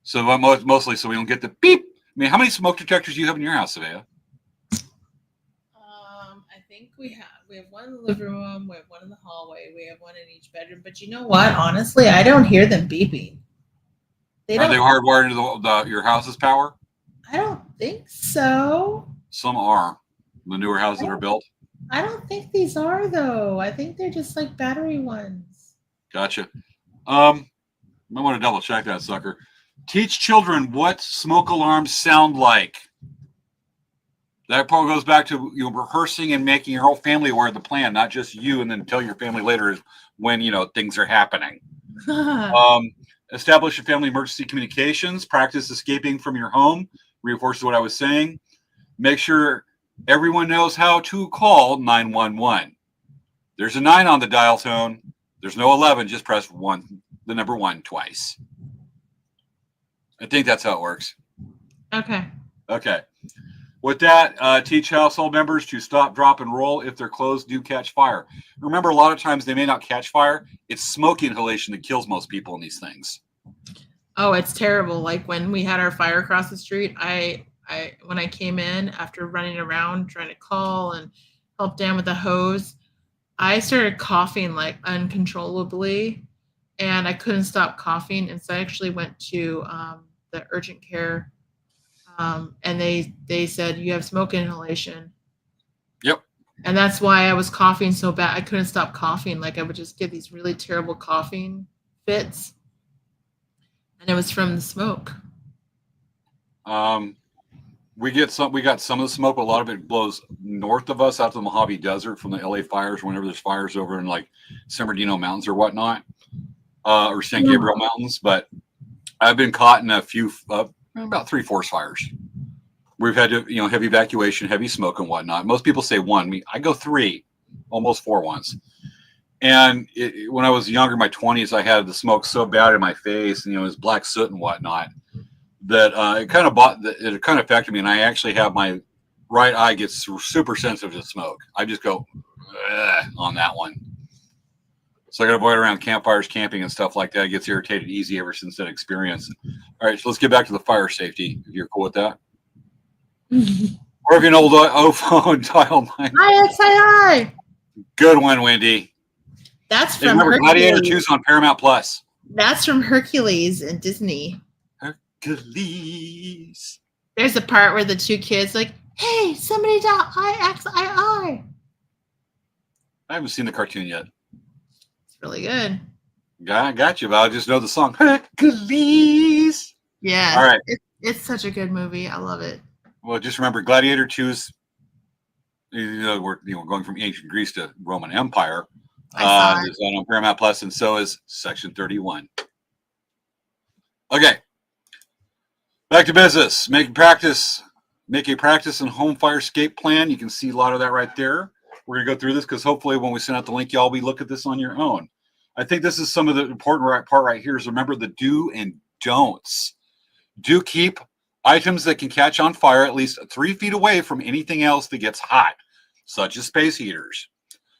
So mostly so we don't get the beep. I mean, how many smoke detectors do you have in your house, Svea? I think we have one in the living room, we have one in the hallway, we have one in each bedroom. But you know what? Honestly, I don't hear them beeping. Are they hardwired into your house's power? I don't think so. Some are. The newer houses that are built. I don't think these are, though. I think they're just like battery ones. Gotcha. I want to double check that sucker. Teach children what smoke alarms sound like. That probably goes back to rehearsing and making your whole family aware of the plan, not just you, and then tell your family later when things are happening. Establish a family emergency communications. Practice escaping from your home. Reinforces what I was saying. Make sure everyone knows how to call 911. There's a 9 on the dial tone. There's no 11. Just press the number 1 twice. I think that's how it works. Okay. With that, teach household members to stop, drop, and roll if their clothes do catch fire. Remember, a lot of times they may not catch fire. It's smoke inhalation that kills most people in these things. Oh, it's terrible. Like when we had our fire across the street, when I came in after running around trying to call and help Dan with the hose, I started coughing like uncontrollably, and I couldn't stop coughing. And so I actually went to the urgent care, and they said, you have smoke inhalation. Yep. And that's why I was coughing so bad. I couldn't stop coughing. Like I would just get these really terrible coughing fits. And it was from the smoke. We got some of the smoke, but a lot of it blows north of us out to the Mojave Desert from the LA fires. Whenever there's fires over in like San Bernardino Mountains or whatnot, or San Gabriel Mountains. But I've been caught in a few, about 3 forest fires. We've had to, heavy evacuation, heavy smoke and whatnot. Most people say 1. I go 3, almost 4 once. And when I was younger, in my 20s, I had the smoke so bad in my face, and it was black soot and whatnot, that it kind of affected me. And I actually have my right eye gets super sensitive to smoke. I just go on that one. So I got to avoid around campfires, camping, and stuff like that. It gets irritated easy ever since that experience. All right, so let's get back to the fire safety. If you're cool with that. Or if you're an old phone, dial 9. Hi. Good one, Wendy. That's from remember, Hercules. Gladiator 2's on Paramount Plus. That's from Hercules and Disney. Hercules. There's a part where the 2 kids like, hey, somebody dial I. I haven't seen the cartoon yet. It's really good. I got you, but I just know the song. Hercules. Yeah. All right. It's such a good movie. I love it. Well, just remember, Gladiator 2's, we're going from ancient Greece to Roman Empire. Is on Paramount Plus, and so is Section 31. Okay. Back to business. Make practice Make a practice and home fire escape plan. You can see a lot of that right there. We're going to go through this because hopefully when we send out the link, y'all will look at this on your own. I think this is some of the important part right here is remember the do and don'ts. Do keep items that can catch on fire at least 3 feet away from anything else that gets hot, such as space heaters.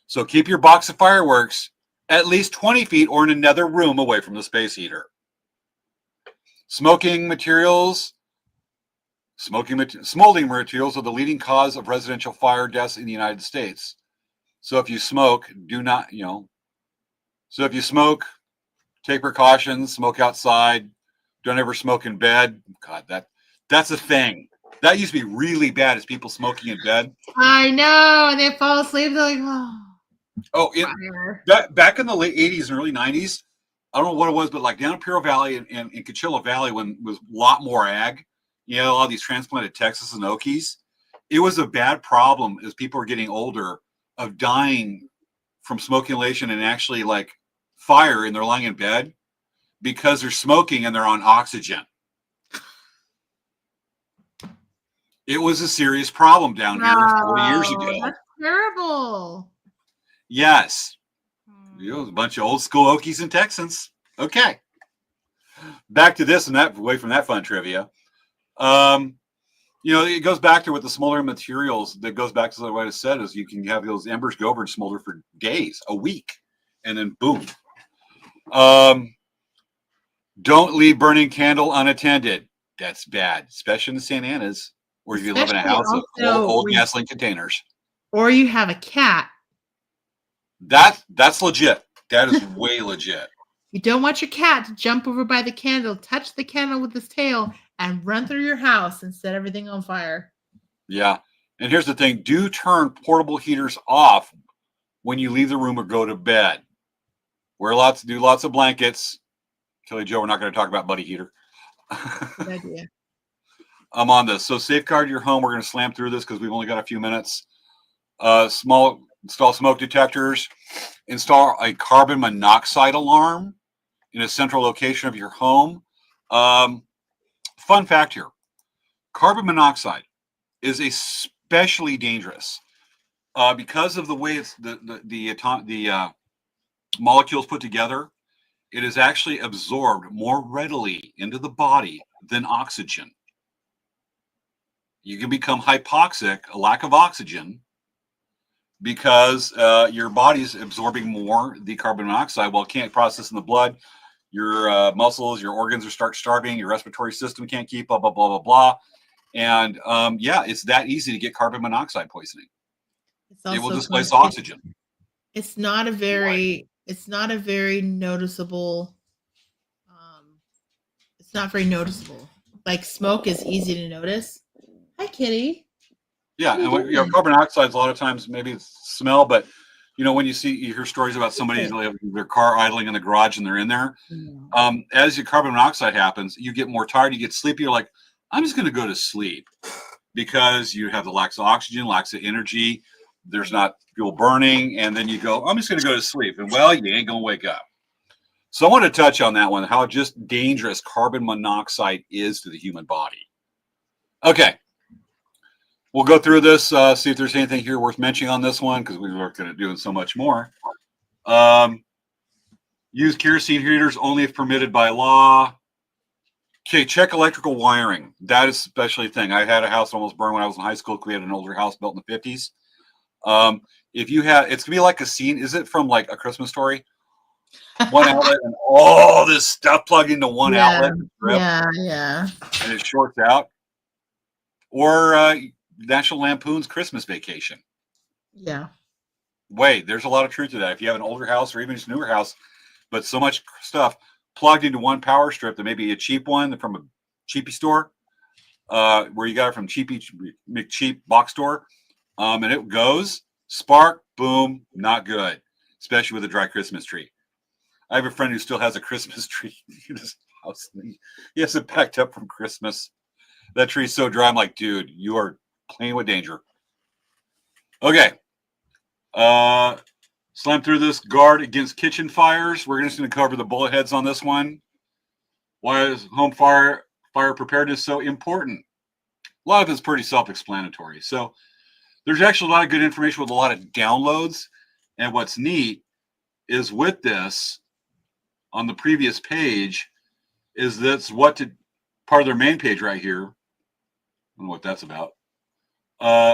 So keep your box of fireworks at least 20 feet or in another room away from the space heater. Smolding materials are the leading cause of residential fire deaths in the United States. So if you smoke, take precautions, smoke outside, don't ever smoke in bed. God, that's a thing. That used to be really bad, is people smoking in bed. I know, and they fall asleep, they're like, back in the late 80s and early 90s, I don't know what it was, but like down in Puro Valley and in Coachella Valley, when it was a lot more ag, a lot of these transplanted Texas and Okies, it was a bad problem as people were getting older of dying from smoke inhalation and actually like fire, and they're lying in bed because they're smoking and they're on oxygen. It was a serious problem down here 40 years ago. That's terrible. Yes. It was a bunch of old school Okies and Texans. Okay. Back to this and that, away from that fun trivia. It goes back to what the smoldering materials, that goes back to what I said, is you can have those embers go over and smolder for days, a week, and then boom. Don't leave burning candle unattended. That's bad, especially in the Santa Anas, or if you live in a house of old gasoline containers. Or you have a cat. That's legit. That is way legit. You don't want your cat to jump over by the candle, touch the candle with his tail, and run through your house and set everything on fire. Yeah. And here's the thing. Do turn portable heaters off when you leave the room or go to bed. Do lots of blankets. Kelly Jo, we're not going to talk about buddy heater. Good idea. I'm on this. So safeguard your home. We're going to slam through this because we've only got a few minutes. Install smoke detectors. Install a carbon monoxide alarm in a central location of your home. Fun fact here. Carbon monoxide is especially dangerous because of the way it's the molecules put together. It is actually absorbed more readily into the body than oxygen. You can become hypoxic, a lack of oxygen, because your body's absorbing more the carbon monoxide. Well, it can't process in the blood. Your muscles, your organs are starving. Your respiratory system can't keep up, blah, blah, blah, blah. And it's that easy to get carbon monoxide poisoning. It will displace oxygen. It's not a very noticeable. It's not very noticeable. Like smoke is easy to notice. Hi, kitty. Yeah, and carbon monoxide, a lot of times maybe it's smell, but when you hear stories about somebody, their car idling in the garage and they're in there. As your carbon monoxide happens, you get more tired, you get sleepy. You're like, I'm just going to go to sleep, because you have the lack of oxygen, lack of energy. There's not fuel burning, and then you go, I'm just going to go to sleep, and well, you ain't going to wake up. So I want to touch on that one, how just dangerous carbon monoxide is to the human body. Okay. We'll go through this, see if there's anything here worth mentioning on this one, because we were going to do so much more. Use kerosene heaters only if permitted by law. Okay, check electrical wiring. That is especially a thing. I had a house almost burned when I was in high school. We had an older house built in the 50s. If you have, it's going to be like a scene. Is it from like A Christmas Story? One outlet and all this stuff plugged into one outlet. Yeah. And it shorts out. Or National Lampoon's Christmas Vacation. Yeah. Wait, there's a lot of truth to that. If you have an older house or even just a newer house, but so much stuff plugged into one power strip, that may be a cheap one from a cheapy store, where you got it from McCheap box store, and it goes, spark, boom, not good, especially with a dry Christmas tree. I have a friend who still has a Christmas tree in his house. He has it packed up from Christmas. That tree's so dry. I'm like, dude, you are playing with danger. Okay. Slam through this. Guard against kitchen fires. We're just going to cover the bullet heads on this one. Why is home fire preparedness so important? A lot of it's pretty self-explanatory. So there's actually a lot of good information with a lot of downloads. And what's neat is with this on the previous page is that's part of their main page right here. I don't know what that's about.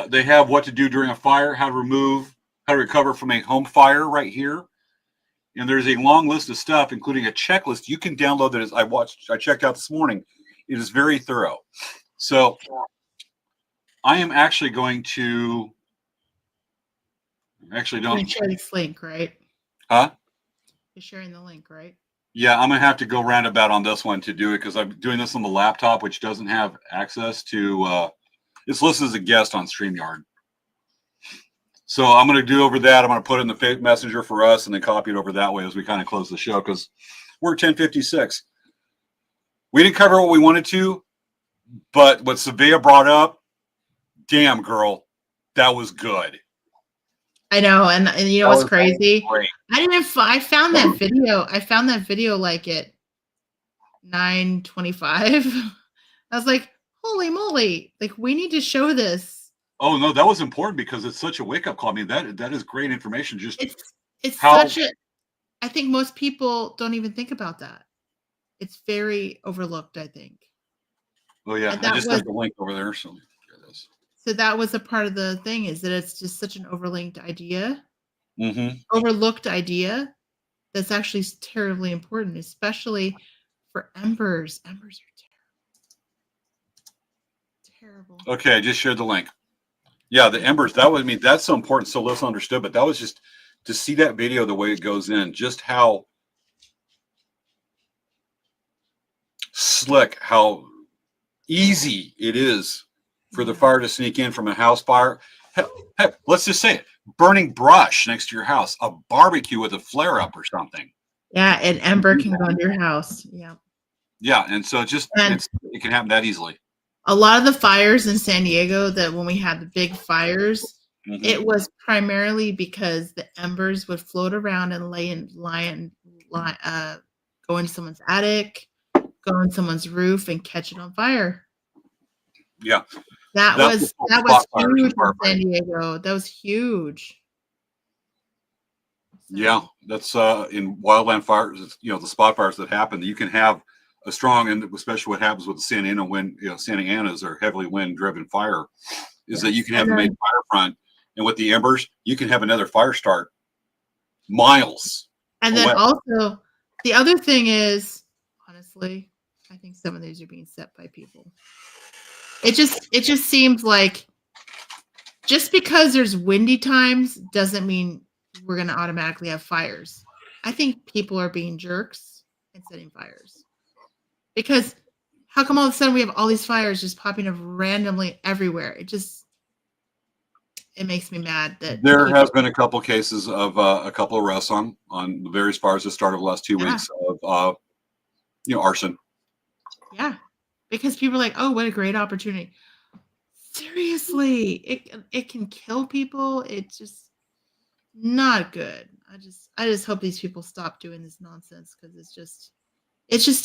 They have what to do during a fire, how to recover from a home fire right here. And there's a long list of stuff, including a checklist you can download that I checked out this morning. It is very thorough. So I am actually going to You're sharing this link, right? Huh? You're sharing the link, right? Yeah, I'm gonna have to go roundabout on this one to do it because I'm doing this on the laptop, which doesn't have access to. It's listed as a guest on StreamYard. So I'm going to do over that. I'm going to put it in the messenger for us and then copy it over that way as we kind of close the show because we're 10:56. We didn't cover what we wanted to, but what Svea brought up, damn girl, that was good. I know, and you know what's crazy? Great. I found that video. I found that video like at 9:25. I was like, holy moly! Like we need to show this. Oh no, that was important because it's such a wake-up call. I mean, that is great information. Just it's such a. I think most people don't even think about that. It's very overlooked, I think. Oh yeah, I just sent the link over there. So here it is. So that was a part of the thing is that it's just such an overlooked idea. Mm-hmm. Overlooked idea that's actually terribly important, especially for embers. Embers are terrible. Okay, I just shared the link. Yeah, the embers, that's so important, so little understood, but that was just to see that video, the way it goes in, just how slick, how easy it is for the fire to sneak in from a house fire. Heck, let's just say it, burning brush next to your house, a barbecue with a flare-up or something. Yeah, an ember can go into your house. Yeah. Yeah, and so it can happen that easily. A lot of the fires in San Diego that when we had the big fires, it was primarily because the embers would float around and go in someone's attic, go in someone's roof, and catch it on fire. Yeah, that was huge in San Diego. That was huge. So. Yeah, that's in wildland fires. You know, the spot fires that happen. You can have a strong, and especially what happens with the Santa Ana wind, Santa Ana's are heavily wind-driven fire, is that you can have a main fire front, and with the embers, you can have another fire start miles. And then also, the other thing is, honestly, I think some of these are being set by people. It just seems like just because there's windy times doesn't mean we're going to automatically have fires. I think people are being jerks and setting fires. Because how come all of a sudden we have all these fires just popping up randomly everywhere? It makes me mad that there has been a couple cases of a couple of arrests on the various fires that started the last 2 weeks of arson. Yeah, because people are like, oh, what a great opportunity. Seriously, it can kill people. It's just not good. I just hope these people stop doing this nonsense because it's just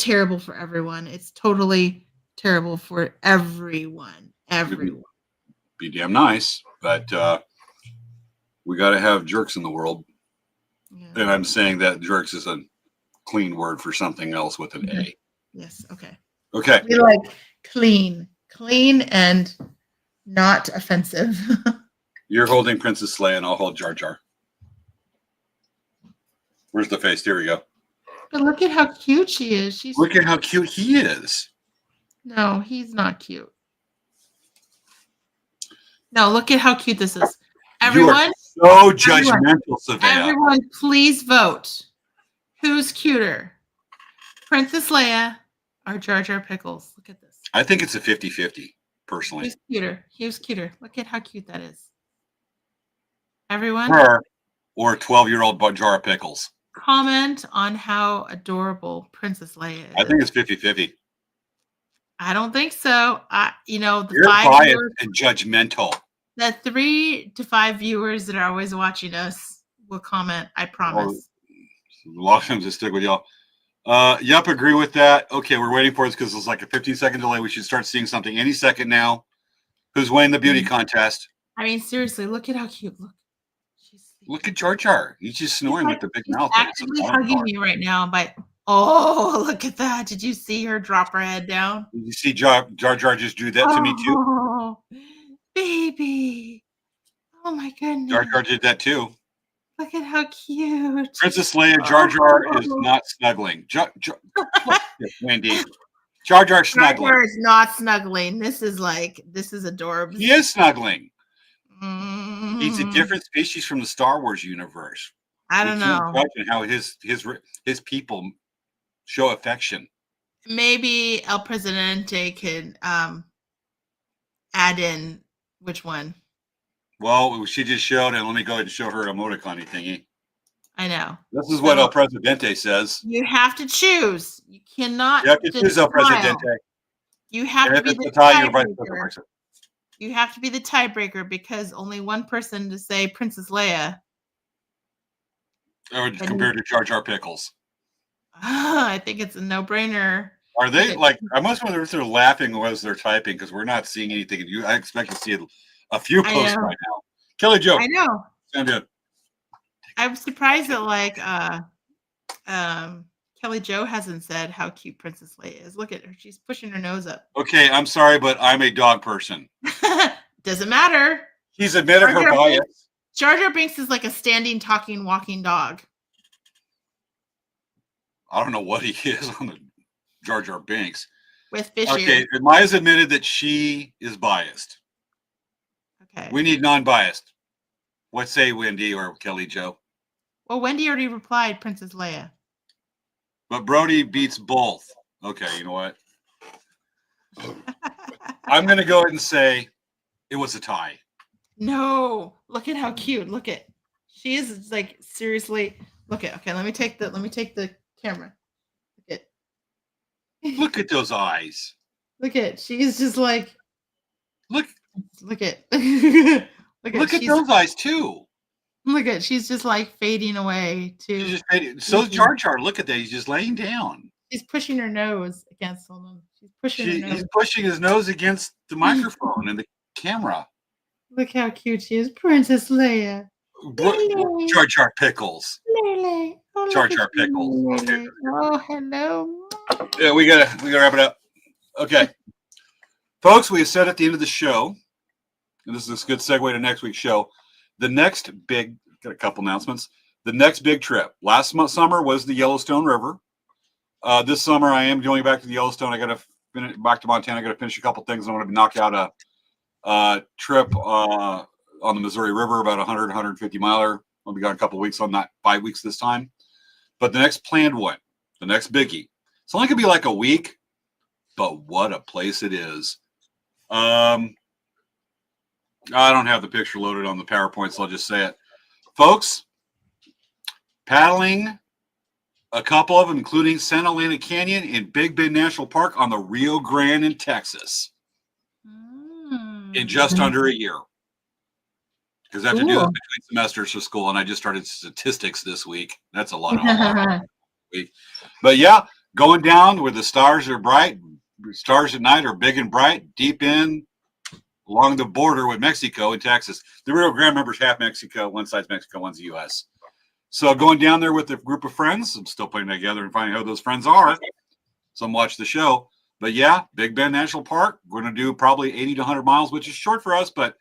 terrible for everyone. It's totally terrible for everyone. Everyone. Be damn nice, but we got to have jerks in the world. Yeah. And I'm saying that jerks is a clean word for something else with an A. Yes. Okay. Okay. We like clean and not offensive. You're holding Princess Leia and I'll hold Jar Jar. Where's the face? Here we go. But look at how cute she is. Look at how cute he is. No, he's not cute. No, look at how cute this is. Everyone, you are so judgmental, Svea. Everyone, please vote. Who's cuter? Princess Leia or Jar Jar Pickles? Look at this. I think it's a 50-50, personally. Who's cuter? Who's cuter? Look at how cute that is. Everyone? Her or 12-year-old Jar of Pickles. Comment on how adorable Princess Leia is. I think it's 50-50. I don't think so. You're biased and judgmental. The 3 to 5 viewers that are always watching us will comment. I promise. A lot of times I stick with y'all. Yep, agree with that. Okay, we're waiting for this because it's like a 15-second delay. We should start seeing something any second now. Who's winning the beauty contest? I mean, seriously, look at how cute. Look. She's Look at Jar Jar. He's just snoring with the big she's mouth. actively hugging me right now. But oh, look at that. Did you see her drop her head down? Did you see Jar Jar just do that to me too? Oh, baby. Oh my goodness. Jar Jar did that too. Look at how cute. Princess Leia, Jar Jar is not snuggling. Wendy. Jar Jar snuggling. Jar Jar is not snuggling. This is adorable. He is snuggling. Mm-hmm. He's a different species from the Star Wars universe. I don't know. Imagine how his people show affection. Maybe El Presidente could add in which one. Well, she just showed, and let me go ahead and show her emoticon thingy. I know. This is what El Presidente says. You have to choose. You cannot. You have to choose El Presidente. You have to be the tiebreaker. You have to be the tiebreaker because only one person to say Princess Leia. Or compared to Jar Jar Pickles. I think it's a no-brainer. Are they like? I must wonder if they're laughing as they're typing because we're not seeing anything. I expect to see a few posts right now. Kelly Jo. I know. Sound good. I'm surprised that Kelly Jo hasn't said how cute Princess Leia is. Look at her. She's pushing her nose up. Okay, I'm sorry, but I'm a dog person. Doesn't matter. She's admitted her bias. Jar Jar Binks is like a standing, talking, walking dog. I don't know what he is on the Jar Jar Binks. With fish ears. Maya's admitted that she is biased. Okay. We need non-biased. What say Wendy or Kelly Jo? Well, Wendy already replied, Princess Leia. But Brody beats both. Okay, you know what? I'm going to go ahead and say it was a tie. No, look at how cute. Look at, she is like seriously. Look at. Okay, let me take the camera. Look at those eyes. Look at. She's just like. Look at. Look at those eyes too. Look at. She's just like fading away too. She's just fading. So Jar Jar. Look at that. He's just laying down. She's pushing her nose against them. She's pushing her nose. He's pushing his nose against the microphone and the camera. Look how cute she is, Princess Leia. Jar Jar Pickles. Lele. Oh, Jar Jar Pickles. Okay. Oh, hello. Yeah, we gotta wrap it up. Okay, folks, we have said at the end of the show, and this is a good segue to next week's show. The next big, got a couple announcements. The next big trip. Last summer was the Yellowstone River. This summer I am going back to the Yellowstone. I got to finish back to Montana. I got to finish a couple things. I want to knock out a trip on the Missouri River, about 150 miler. I'll be gone a couple weeks on that, 5 weeks this time. But the next planned one, the next biggie, it's only gonna be like a week, but what a place it is. I don't have the picture loaded on the PowerPoint, so I'll just say it. Folks, paddling a couple of them, including Santa Elena Canyon and Big Bend National Park on the Rio Grande in Texas in just under a year. Because I have to do this between semesters for school, and I just started statistics this week. That's a lot of homework. But yeah, going down where the stars are bright, stars at night are big and bright, deep in along the border with Mexico and Texas. The Rio Grande members half Mexico, one side's Mexico, one's the U.S. So going down there with a group of friends, I'm still putting together and finding out who those friends are. Some watch the show. But yeah, Big Bend National Park, we're going to do probably 80 to 100 miles, which is short for us, but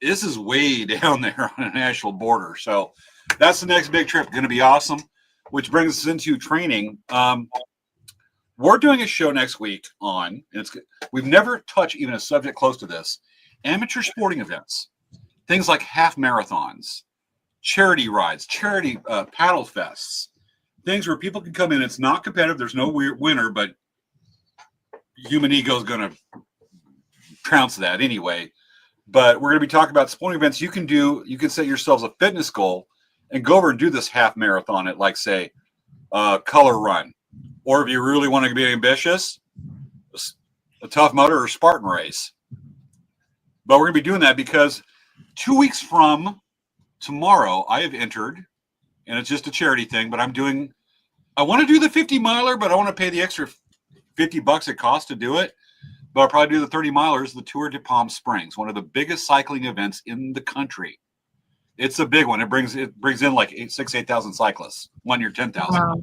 this is way down there on a national border. So that's the next big trip. Going to be awesome, which brings us into training. We're doing a show next week on, and we've never touched even a subject close to this, amateur sporting events, things like half marathons, charity rides, charity paddle fests, things where people can come in. It's not competitive. There's no winner, but human ego is going to trounce that anyway. But we're going to be talking about sporting events you can do. You can set yourselves a fitness goal and go over and do this half marathon at, like, say, Color Run. Or if you really want to be ambitious, a Tough Mudder or Spartan race. But we're going to be doing that because 2 weeks from tomorrow, I have entered, and it's just a charity thing, but I want to do the 50 miler, but I want to pay the extra $50 it costs to do it. but I'll probably do the 30 milers, the Tour de Palm Springs, one of the biggest cycling events in the country. It's a big one. It brings in like 8,000 cyclists, 1 year 10,000. Wow.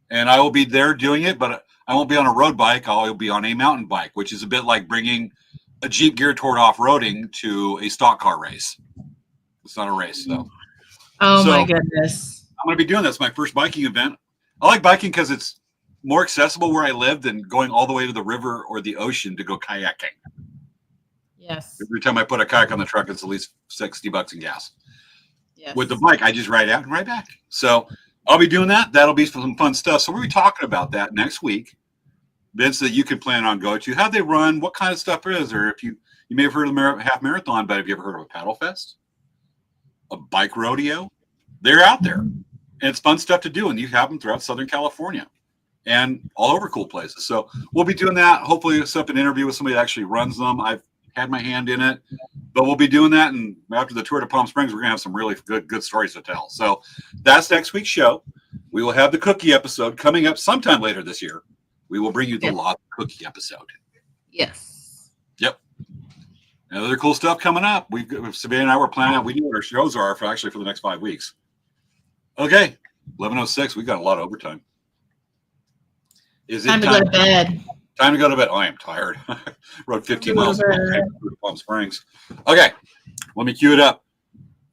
And I will be there doing it, but I won't be on a road bike. I'll be on a mountain bike, which is a bit like bringing a Jeep geared toward off-roading to a stock car race. It's not a race, though. Oh, So, my goodness. I'm going to be doing this. My first biking event. I like biking because it's more accessible where I live than going all the way to the river or the ocean to go kayaking. Yes. Every time I put a kayak on the truck, it's at least $60 in gas. Yes. With the bike, I just ride out and ride back. So I'll be doing that. That'll be some fun stuff. So we'll be talking about that next week. Events that you can plan on going to. How they run, what kind of stuff is there? If you may have heard of the half marathon, but have you ever heard of a paddle fest? A bike rodeo? They're out there. And it's fun stuff to do. And you have them throughout Southern California and all over cool places. So we'll be doing that. Hopefully set up an interview with somebody that actually runs them. I've had my hand in it, but we'll be doing that. And after the Tour de Palm Springs, we're going to have some really good stories to tell. So that's next week's show. We will have the cookie episode coming up sometime later this year. We will bring you the Lot cookie episode. Yes. Yep. And other cool stuff coming up. Svea and I were planning out. We knew what our shows are for the next 5 weeks. Okay. 11:06. We got a lot of overtime. Is it Time to go to bed. Time to go to bed. Oh, I am tired. Rode 15 miles to Palm Springs. Okay. Let me cue it up.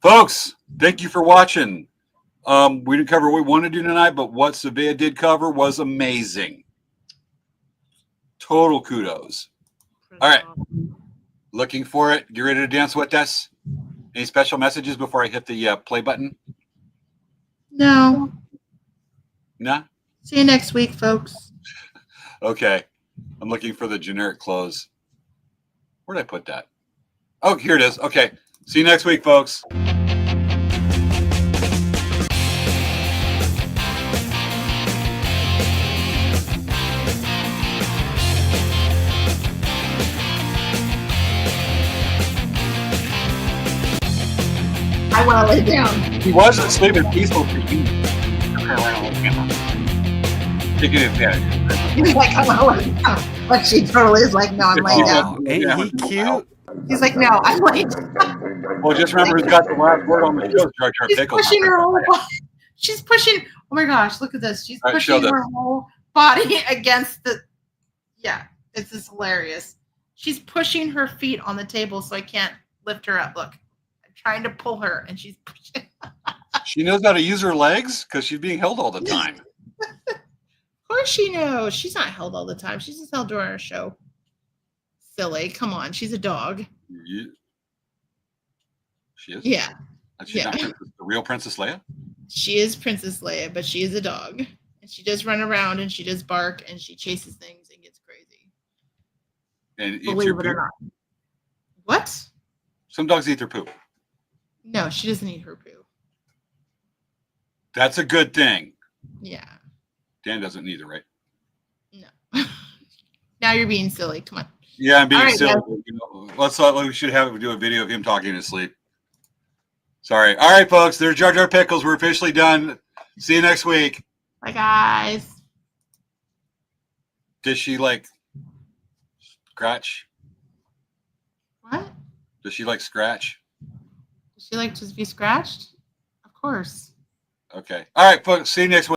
Folks, thank you for watching. We didn't cover what we wanted to do tonight, but what Svea did cover was amazing. Total kudos. All right. Looking for it. Get ready to dance with us. Any special messages before I hit the play button? No. Nah? See you next week, folks. Okay. I'm looking for the generic close. Where did I put that? Oh, here it is. Okay. See you next week, folks. I want to lay down. He wasn't sleeping peaceful for you. Taking advantage. He's like, I want to lay down. But she totally is like, no, I'm laying down. Ain't he cute? He's like, no, I'm laying down. Well, just remember who's got the last word on the show. Jar Jar She's Pickles. pushing her whole body. She's pushing. Oh my gosh, look at this. She's All right, show pushing this. her whole body against the. Yeah, this is hilarious. She's pushing her feet on the table so I can't lift her up. Look, I'm trying to pull her and she's pushing. She knows how to use her legs because she's being held all the time. Of course she knows. She's not held all the time. She's just held during our show. Silly. Come on. She's a dog. She is? Yeah. She's not Yeah. the real Princess Leia? She is Princess Leia, but she is a dog. And she does run around and she does bark and she chases things and gets crazy. And eats Believe your it or poop? not. What? Some dogs eat their poop. No, she doesn't eat her poo. That's a good thing. Yeah. Dan doesn't either, right? No. Now you're being silly. Come on. Yeah, I'm being All right, silly. guys. You know, we should do a video of him talking in his sleep. Sorry. All right, folks. There's Jar Jar Pickles. We're officially done. See you next week. Bye, guys. Does she like scratch? What? Does she like scratch? Does she like to be scratched? Of course. Okay. All right, folks. See you next week.